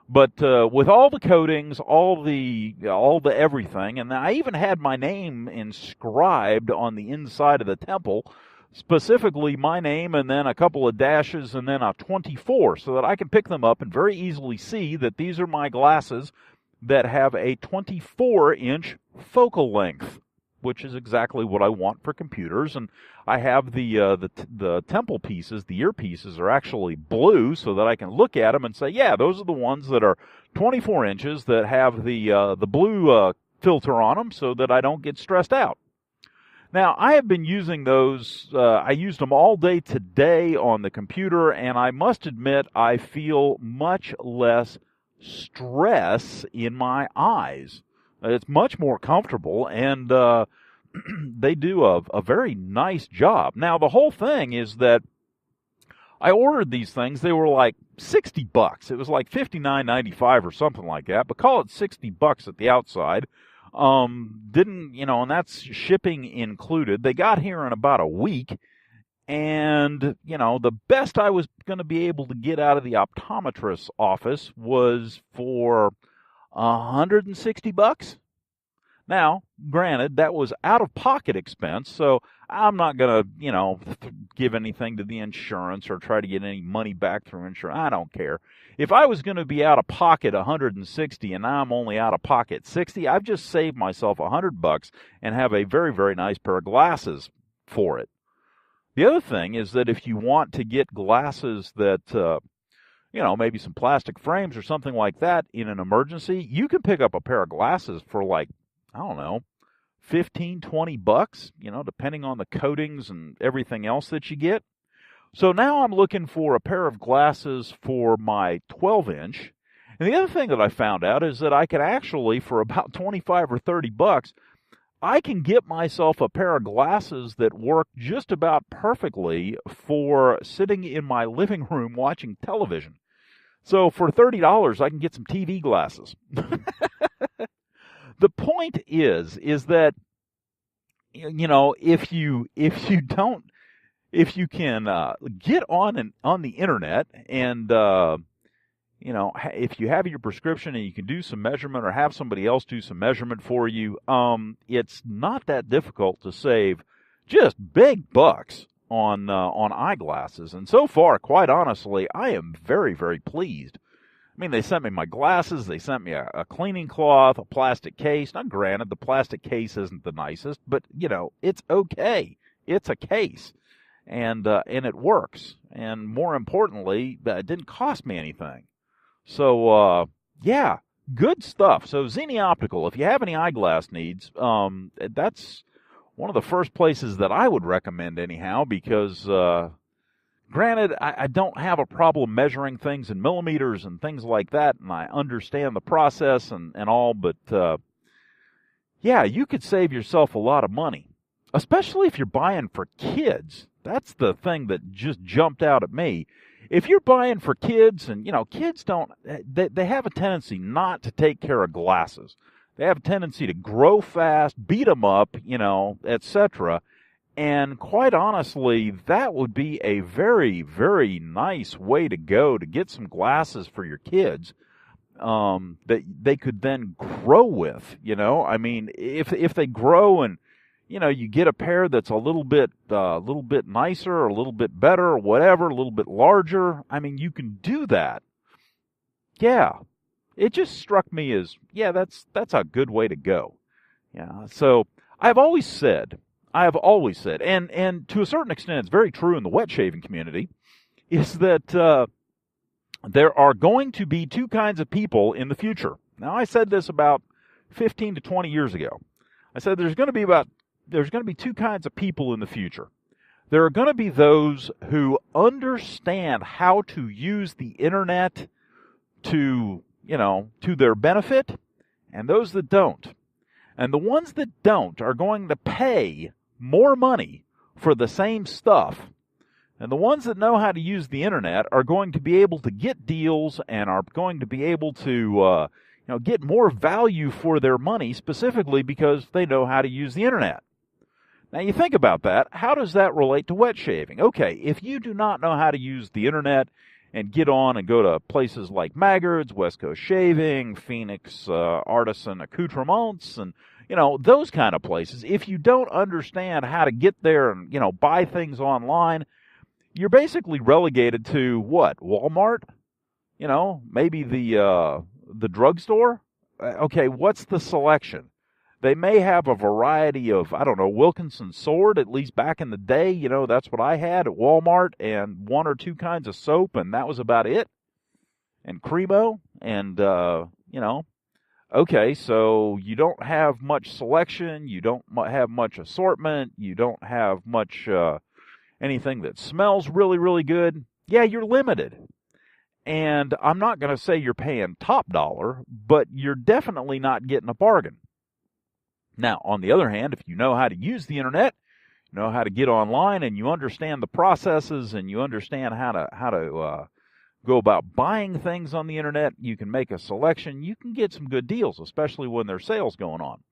But with all the coatings, all the everything, and I even had my name inscribed on the inside of the temple, specifically my name and then a couple of dashes and then a 24, so that I can pick them up and very easily see that these are my glasses that have a 24-inch focal length, which is exactly what I want for computers. And I have the temple pieces, the earpieces are actually blue, so that I can look at them and say, yeah, those are the ones that are 24 inches that have the blue filter on them, so that I don't get stressed out. Now, I have been using those. I used them all day today on the computer, and I must admit I feel much less stress in my eyes. It's much more comfortable, and they do a very nice job. Now, the whole thing is that I ordered these things. They were like $60. It was like $59.95 or something like that, but call it $60 at the outside. And that's shipping included. They got here in about a week, and, the best I was going to be able to get out of the optometrist's office was for $160. Now, granted, that was out-of-pocket expense, so I'm not going to, give anything to the insurance or try to get any money back through insurance. I don't care. If I was going to be out-of-pocket $160 and now I'm only out-of-pocket $60, I've just saved myself $100 and have a very, very nice pair of glasses for it. The other thing is that if you want to get glasses that, maybe some plastic frames or something like that in an emergency, you can pick up a pair of glasses for like, I don't know, $15, $20, depending on the coatings and everything else that you get. So now I'm looking for a pair of glasses for my 12-inch. And the other thing that I found out is that I can actually, for about 25 or 30 bucks, I can get myself a pair of glasses that work just about perfectly for sitting in my living room watching television. So for $30, I can get some TV glasses. The point is that, you know, if you can get on the internet and you know, if you have your prescription and you can do some measurement or have somebody else do some measurement for you, it's not that difficult to save just big bucks on eyeglasses. And so far, quite honestly, I am very, very pleased. I mean, they sent me my glasses, they sent me a cleaning cloth, a plastic case. Now, granted, the plastic case isn't the nicest, but, you know, it's okay. It's a case, and it works. And more importantly, it didn't cost me anything. So, yeah, good stuff. So, Zenni Optical, if you have any eyeglass needs, that's one of the first places that I would recommend anyhow, because, granted, I don't have a problem measuring things in millimeters and things like that, and I understand the process and all, but, yeah, you could save yourself a lot of money, especially if you're buying for kids. That's the thing that just jumped out at me. If you're buying for kids, and, you know, kids they have a tendency not to take care of glasses. They have a tendency to grow fast, beat them up, you know, etc. And quite honestly, that would be a very, very nice way to go to get some glasses for your kids that they could then grow with, you know. I mean, if they grow and, you know, you get a pair that's a little bit nicer, or a little bit better, or whatever, a little bit larger. I mean, you can do that. Yeah, it just struck me as, yeah, that's a good way to go. Yeah. So I've always said, and to a certain extent, it's very true in the wet shaving community, is that there are going to be two kinds of people in the future. Now, I said this about 15 to 20 years ago. I said there's going to be two kinds of people in the future. There are going to be those who understand how to use the internet to their benefit, and those that don't. And the ones that don't are going to pay more money for the same stuff. And the ones that know how to use the internet are going to be able to get deals and are going to be able to get more value for their money, specifically because they know how to use the internet. Now, you think about that. How does that relate to wet shaving? Okay, if you do not know how to use the internet and get on and go to places like Maggard's, West Coast Shaving, Phoenix Artisan Accoutrements, and, you know, those kind of places, if you don't understand how to get there and, you know, buy things online, you're basically relegated to what? Walmart? You know, maybe the drugstore? Okay, what's the selection? They may have a variety of, I don't know, Wilkinson Sword, at least back in the day. You know, that's what I had at Walmart, and one or two kinds of soap, and that was about it. And Cremo, and, okay, so you don't have much selection, you don't have much assortment, you don't have much anything that smells really, really good. Yeah, you're limited. And I'm not going to say you're paying top dollar, but you're definitely not getting a bargain. Now, on the other hand, if you know how to use the internet, you know how to get online, and you understand the processes, and you understand how to go about buying things on the internet, you can make a selection, you can get some good deals, especially when there's sales going on.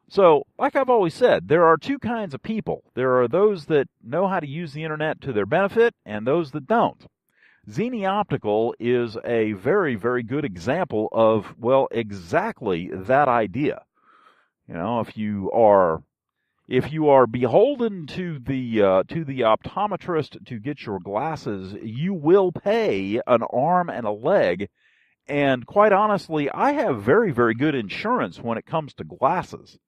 So, like I've always said, there are two kinds of people. There are those that know how to use the internet to their benefit, and those that don't. Zenni Optical is a very, very good example of, well, exactly that idea. You know, if you are beholden to the optometrist to get your glasses, you will pay an arm and a leg. And quite honestly, I have very, very good insurance when it comes to glasses.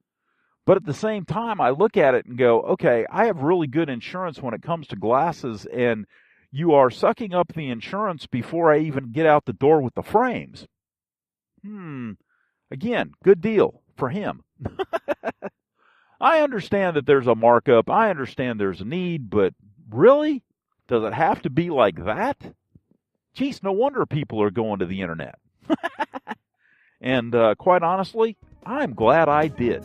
But at the same time, I look at it and go, okay, I have really good insurance when it comes to glasses, and you are sucking up the insurance before I even get out the door with the frames. Again, good deal for him. I understand that there's a markup. I understand there's a need, but really? Does it have to be like that? Geez, no wonder people are going to the internet. And quite honestly, I'm glad I did.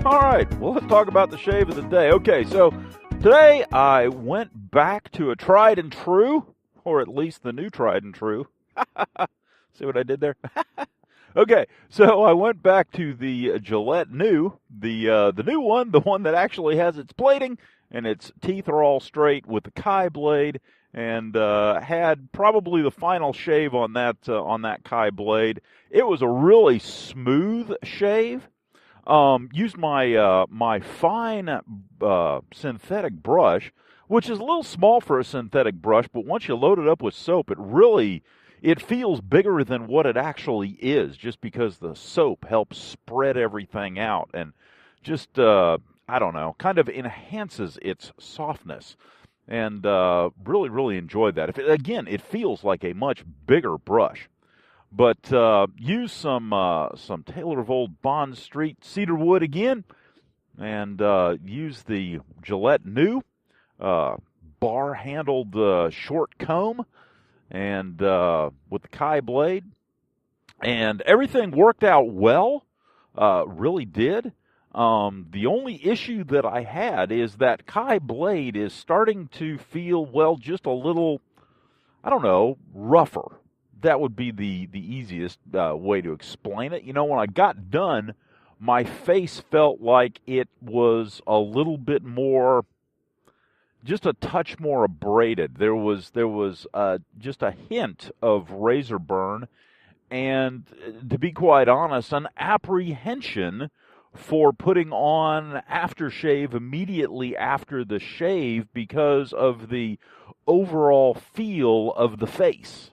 All right, well, let's talk about the shave of the day. Okay, so today I went back to a tried and true, or at least the new tried and true. See what I did there? Okay, so I went back to the Gillette new, the new one, the one that actually has its plating and its teeth are all straight with the Kai blade, and had probably the final shave on that Kai blade. It was a really smooth shave. Used my fine synthetic brush, which is a little small for a synthetic brush, but once you load it up with soap, it feels bigger than what it actually is, just because the soap helps spread everything out and just, I don't know, kind of enhances its softness. And really, really enjoyed that. Again, it feels like a much bigger brush. But use some Taylor of Old Bond Street cedar wood again, and use the Gillette new bar-handled short comb, and with the Kai blade, and everything worked out well. Really did. The only issue that I had is that Kai blade is starting to feel, well, just a little, I don't know, rougher. That would be the easiest way to explain it. You know, when I got done, my face felt like it was a little bit more, just a touch more abraded. There was just a hint of razor burn, and to be quite honest, an apprehension for putting on aftershave immediately after the shave because of the overall feel of the face.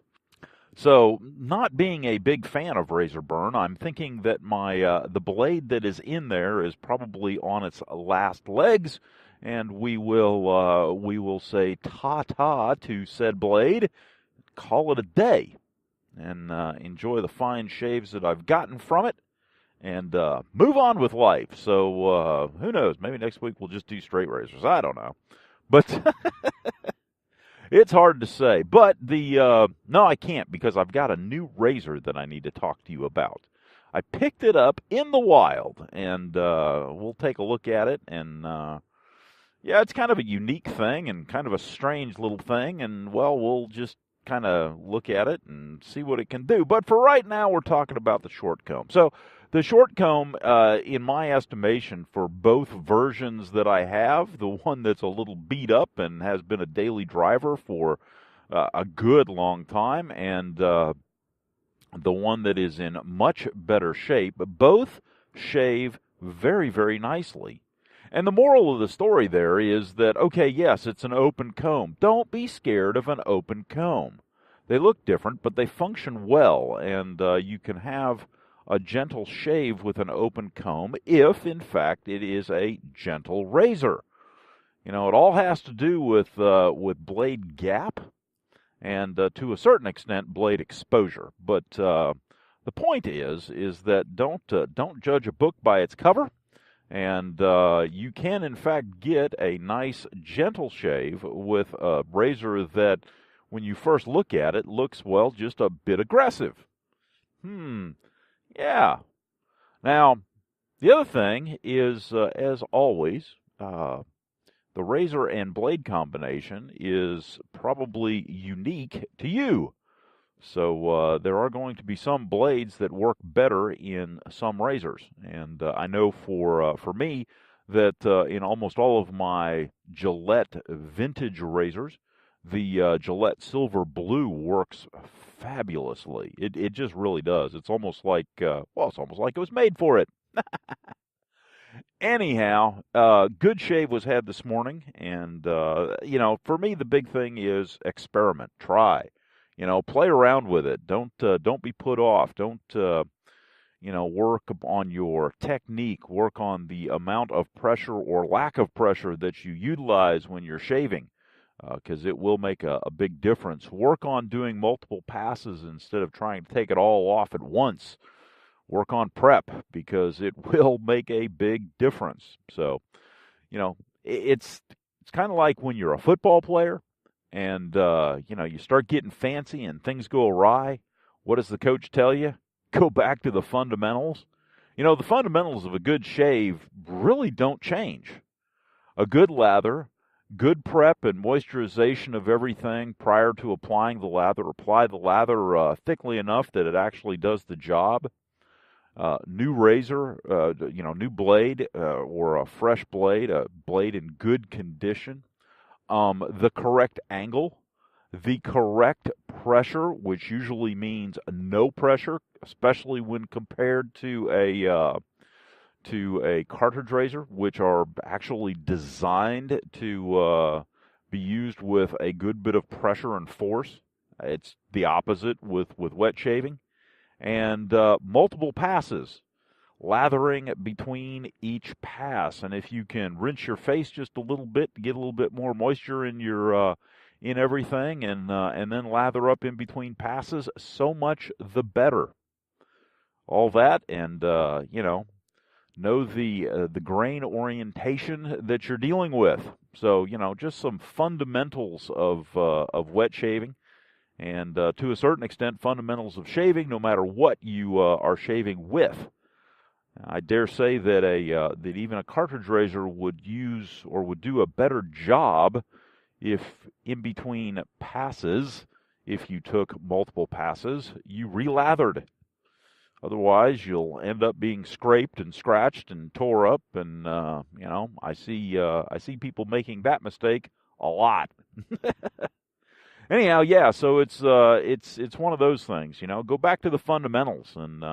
So, not being a big fan of razor burn, I'm thinking that the blade that is in there is probably on its last legs, and we will say ta-ta to said blade, call it a day, and enjoy the fine shaves that I've gotten from it, and move on with life. So, who knows? Maybe next week we'll just do straight razors. I don't know, but. It's hard to say, but no, I can't, because I've got a new razor that I need to talk to you about. I picked it up in the wild, and we'll take a look at it, and yeah, it's kind of a unique thing and kind of a strange little thing, and, well, we'll just kind of look at it and see what it can do. But for right now, we're talking about the short comb. So the short comb, in my estimation, for both versions that I have, the one that's a little beat up and has been a daily driver for a good long time, and the one that is in much better shape, both shave very, very nicely. And the moral of the story there is that, okay, yes, it's an open comb. Don't be scared of an open comb. They look different, but they function well, and you can have a gentle shave with an open comb if, in fact, it is a gentle razor. You know, it all has to do with blade gap and, to a certain extent, blade exposure. But the point is that don't judge a book by its cover. And you can, in fact, get a nice, gentle shave with a razor that, when you first look at it, looks, well, just a bit aggressive. Yeah. Now, the other thing is, as always, the razor and blade combination is probably unique to you. So there are going to be some blades that work better in some razors, and I know for me that in almost all of my Gillette vintage razors, the Gillette Silver Blue works fabulously. It just really does. It's almost like it's almost like it was made for it. Anyhow, good shave was had this morning, and you know, for me the big thing is experiment, try. You know, play around with it. Don't be put off. Don't work on your technique. Work on the amount of pressure or lack of pressure that you utilize when you're shaving, because it will make a big difference. Work on doing multiple passes instead of trying to take it all off at once. work on prep, because it will make a big difference. So, it's kind of like when you're a football player and, you start getting fancy and things go awry. What does the coach tell you? Go back to the fundamentals. The fundamentals of a good shave really don't change. A good lather, good prep and moisturization of everything prior to applying the lather. Apply the lather thickly enough that it actually does the job. New razor, new blade or a fresh blade, a blade in good condition. The correct angle, the correct pressure, which usually means no pressure, especially when compared to a cartridge razor, which are actually designed to be used with a good bit of pressure and force. It's the opposite with wet shaving. And multiple passes, lathering between each pass. And if you can rinse your face just a little bit to get a little bit more moisture in your in everything, and then lather up in between passes, so much the better. All that, and know the grain orientation that you're dealing with. So just some fundamentals of wet shaving. And to a certain extent, fundamentals of shaving, no matter what you are shaving with. I dare say that that even a cartridge razor would use or would do a better job if in between passes, if you took multiple passes, you relathered. Otherwise, you'll end up being scraped and scratched and tore up. And I see people making that mistake a lot. Anyhow, yeah, so it's one of those things, go back to the fundamentals and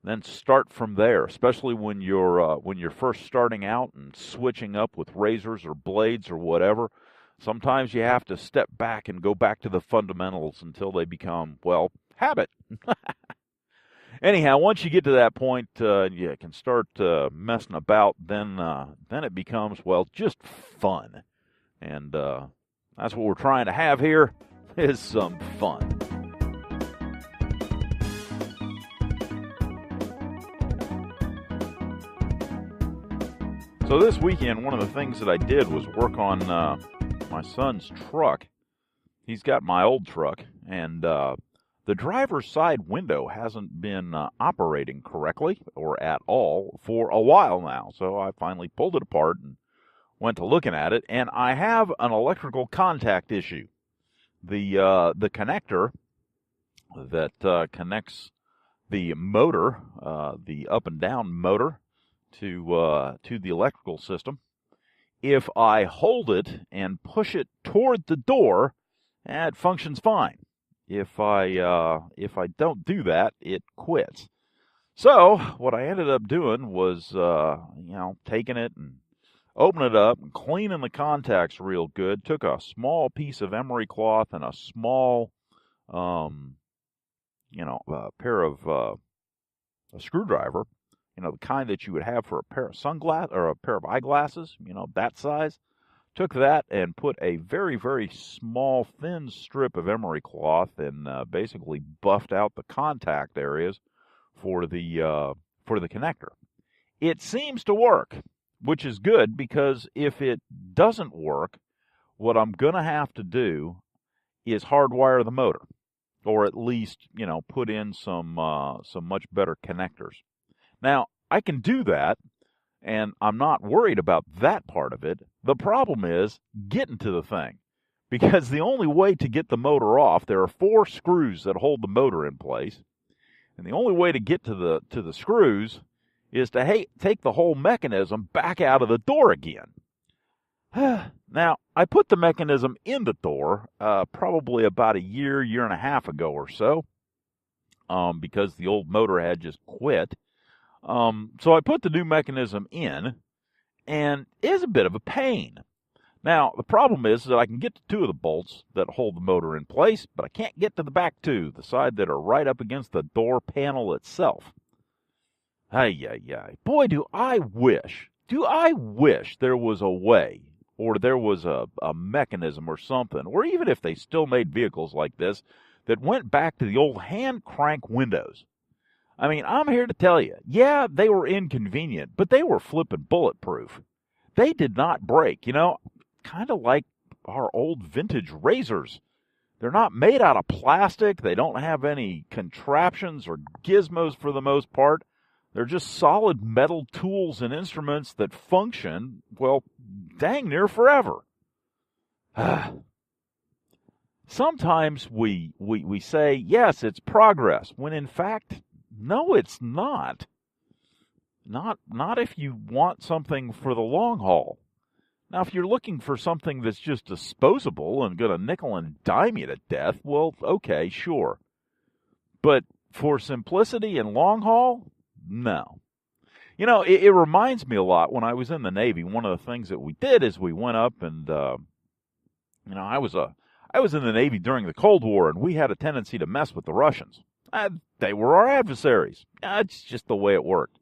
then start from there, especially when you're first starting out and switching up with razors or blades or whatever. Sometimes you have to step back and go back to the fundamentals until they become, habit. Anyhow, once you get to that point, you can start messing about, then it becomes, just fun. And that's what we're trying to have here, is some fun. So this weekend, one of the things that I did was work on my son's truck. He's got my old truck, and the driver's side window hasn't been operating correctly or at all for a while now. So I finally pulled it apart and went to looking at it, and I have an electrical contact issue. The connector that connects the motor, the up and down motor, to the electrical system. If I hold it and push it toward the door, it functions fine. If I don't do that, it quits. So what I ended up doing was taking it and opening it up and cleaning the contacts real good. Took a small piece of emery cloth and a small pair of a screwdriver, the kind that you would have for a pair of sunglasses or a pair of eyeglasses, that size. Took that and put a very, very small, thin strip of emery cloth and basically buffed out the contact areas for the connector. It seems to work, which is good, because if it doesn't work, what I'm going to have to do is hardwire the motor, or at least, put in some much better connectors. Now, I can do that, and I'm not worried about that part of it. The problem is getting to the thing, because the only way to get the motor off, there are 4 screws that hold the motor in place, and the only way to get to the screws is to take the whole mechanism back out of the door again. Now, I put the mechanism in the door probably about a year and a half ago or so, because the old motor had just quit. So I put the new mechanism in, and it is a bit of a pain. Now, the problem is that I can get to 2 of the bolts that hold the motor in place, but I can't get to the back 2, the side that are right up against the door panel itself. Boy, do I wish there was a way, or there was a mechanism or something, or even if they still made vehicles like this, that went back to the old hand crank windows. I mean, I'm here to tell you, yeah, they were inconvenient, but they were flipping bulletproof. They did not break, kind of like our old vintage razors. They're not made out of plastic. They don't have any contraptions or gizmos for the most part. They're just solid metal tools and instruments that function, well, dang near forever. Sometimes we say, yes, it's progress, when in fact, no, it's not. Not if you want something for the long haul. Now, if you're looking for something that's just disposable and going to nickel and dime you to death, well, okay, sure. But for simplicity and long haul, no. It reminds me a lot when I was in the Navy. One of the things that we did is we went up and, I was in the Navy during the Cold War, and we had a tendency to mess with the Russians. They were our adversaries. It's just the way it worked.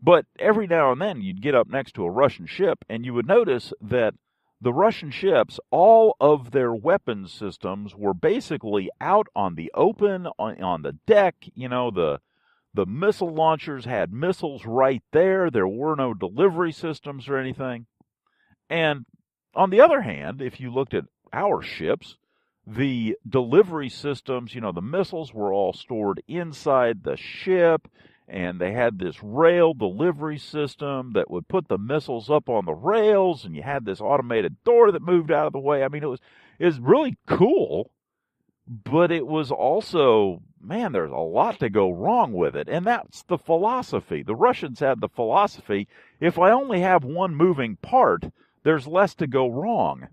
But every now and then you'd get up next to a Russian ship and you would notice that the Russian ships, all of their weapons systems were basically out on the open, on the deck. The missile launchers had missiles right there. There were no delivery systems or anything. And on the other hand, if you looked at our ships, the delivery systems, the missiles were all stored inside the ship. And they had this rail delivery system that would put the missiles up on the rails, and you had this automated door that moved out of the way. I mean, it was really cool, but it was also, man, there's a lot to go wrong with it. And that's the philosophy. The Russians had the philosophy, if I only have one moving part, there's less to go wrong.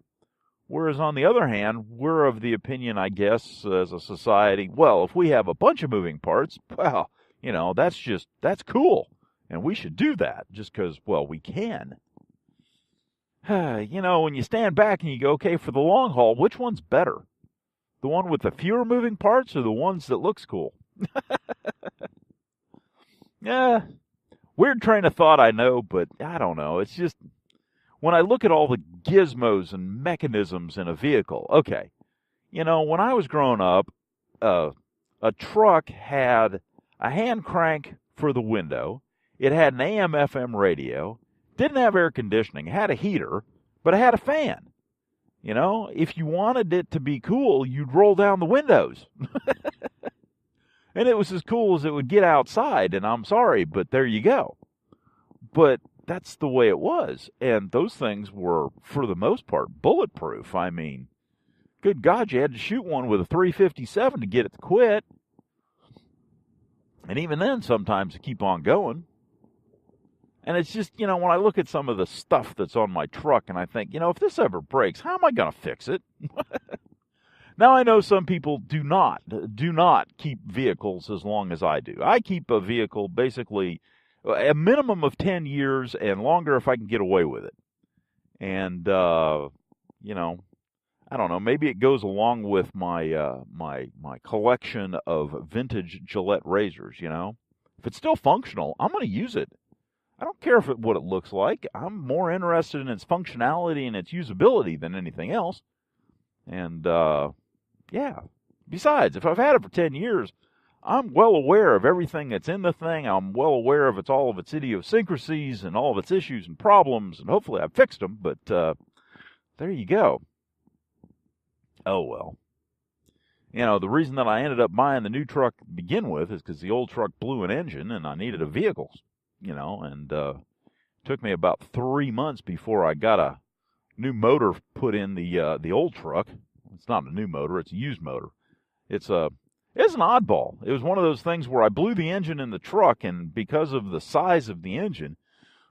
Whereas on the other hand, we're of the opinion, I guess, as a society, well, if we have a bunch of moving parts, well, that's cool. And we should do that just because, well, we can. When you stand back and you go, okay, for the long haul, which one's better? The one with the fewer moving parts or the ones that looks cool? Yeah, weird train of thought, I know, but I don't know. It's just, when I look at all the gizmos and mechanisms in a vehicle, okay, when I was growing up, a truck had a hand crank for the window. It had an AM/FM radio. Didn't have air conditioning. It had a heater, but it had a fan. If you wanted it to be cool, you'd roll down the windows. And it was as cool as it would get outside, and I'm sorry, but there you go. But that's the way it was. And those things were, for the most part, bulletproof. I mean, good God, you had to shoot one with a .357 to get it to quit. And even then, sometimes to keep on going. And it's just, when I look at some of the stuff that's on my truck and I think, if this ever breaks, how am I going to fix it? Now, I know some people do not keep vehicles as long as I do. I keep a vehicle basically a minimum of 10 years and longer if I can get away with it. And, I don't know, maybe it goes along with my my collection of vintage Gillette razors, If it's still functional, I'm going to use it. I don't care what it looks like. I'm more interested in its functionality and its usability than anything else. And, yeah. Besides, if I've had it for 10 years, I'm well aware of everything that's in the thing. I'm well aware of all of its idiosyncrasies and all of its issues and problems, and hopefully I've fixed them, but there you go. Oh, well. The reason that I ended up buying the new truck to begin with is because the old truck blew an engine and I needed a vehicle, and it took me about 3 months before I got a new motor put in the old truck. It's not a new motor, it's a used motor. It's an oddball. It was one of those things where I blew the engine in the truck, and because of the size of the engine,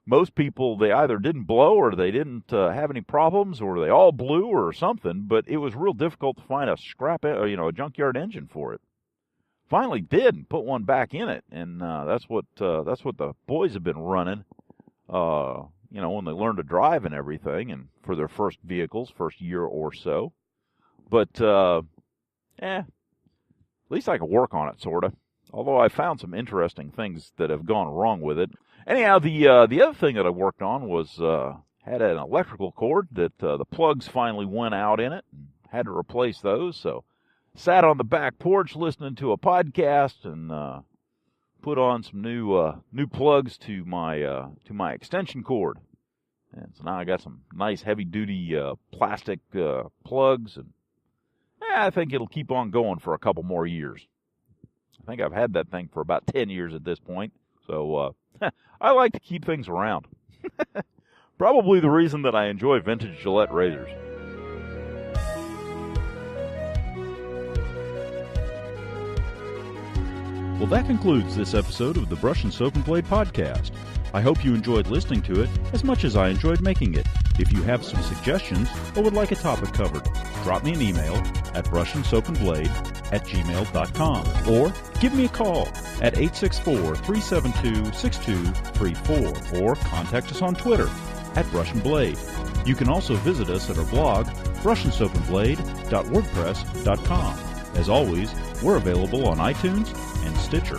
most people, they either didn't blow or they didn't have any problems, or they all blew or something, but it was real difficult to find a a junkyard engine for it. Finally did, and put one back in it, and that's what the boys have been running, when they learn to drive and everything, and for their first vehicles, first year or so. But, at least I can work on it, sort of. Although I found some interesting things that have gone wrong with it. Anyhow, the other thing that I worked on was had an electrical cord that the plugs finally went out in it, and had to replace those. So sat on the back porch listening to a podcast and put on some new plugs to my extension cord, and so now I got some nice heavy-duty plastic plugs, and I think it'll keep on going for a couple more years. I think I've had that thing for about 10 years at this point, so I like to keep things around. Probably the reason that I enjoy vintage Gillette razors. Well, that concludes this episode of the Brush and Soap and Blade Podcast. I hope you enjoyed listening to it as much as I enjoyed making it. If you have some suggestions or would like a topic covered, drop me an email at brushandsoapandblade@gmail.com or give me a call at 864-372-6234 or contact us on Twitter at BrushnBlade. You can also visit us at our blog, brushandsoapandblade.wordpress.com. As always, we're available on iTunes and Stitcher.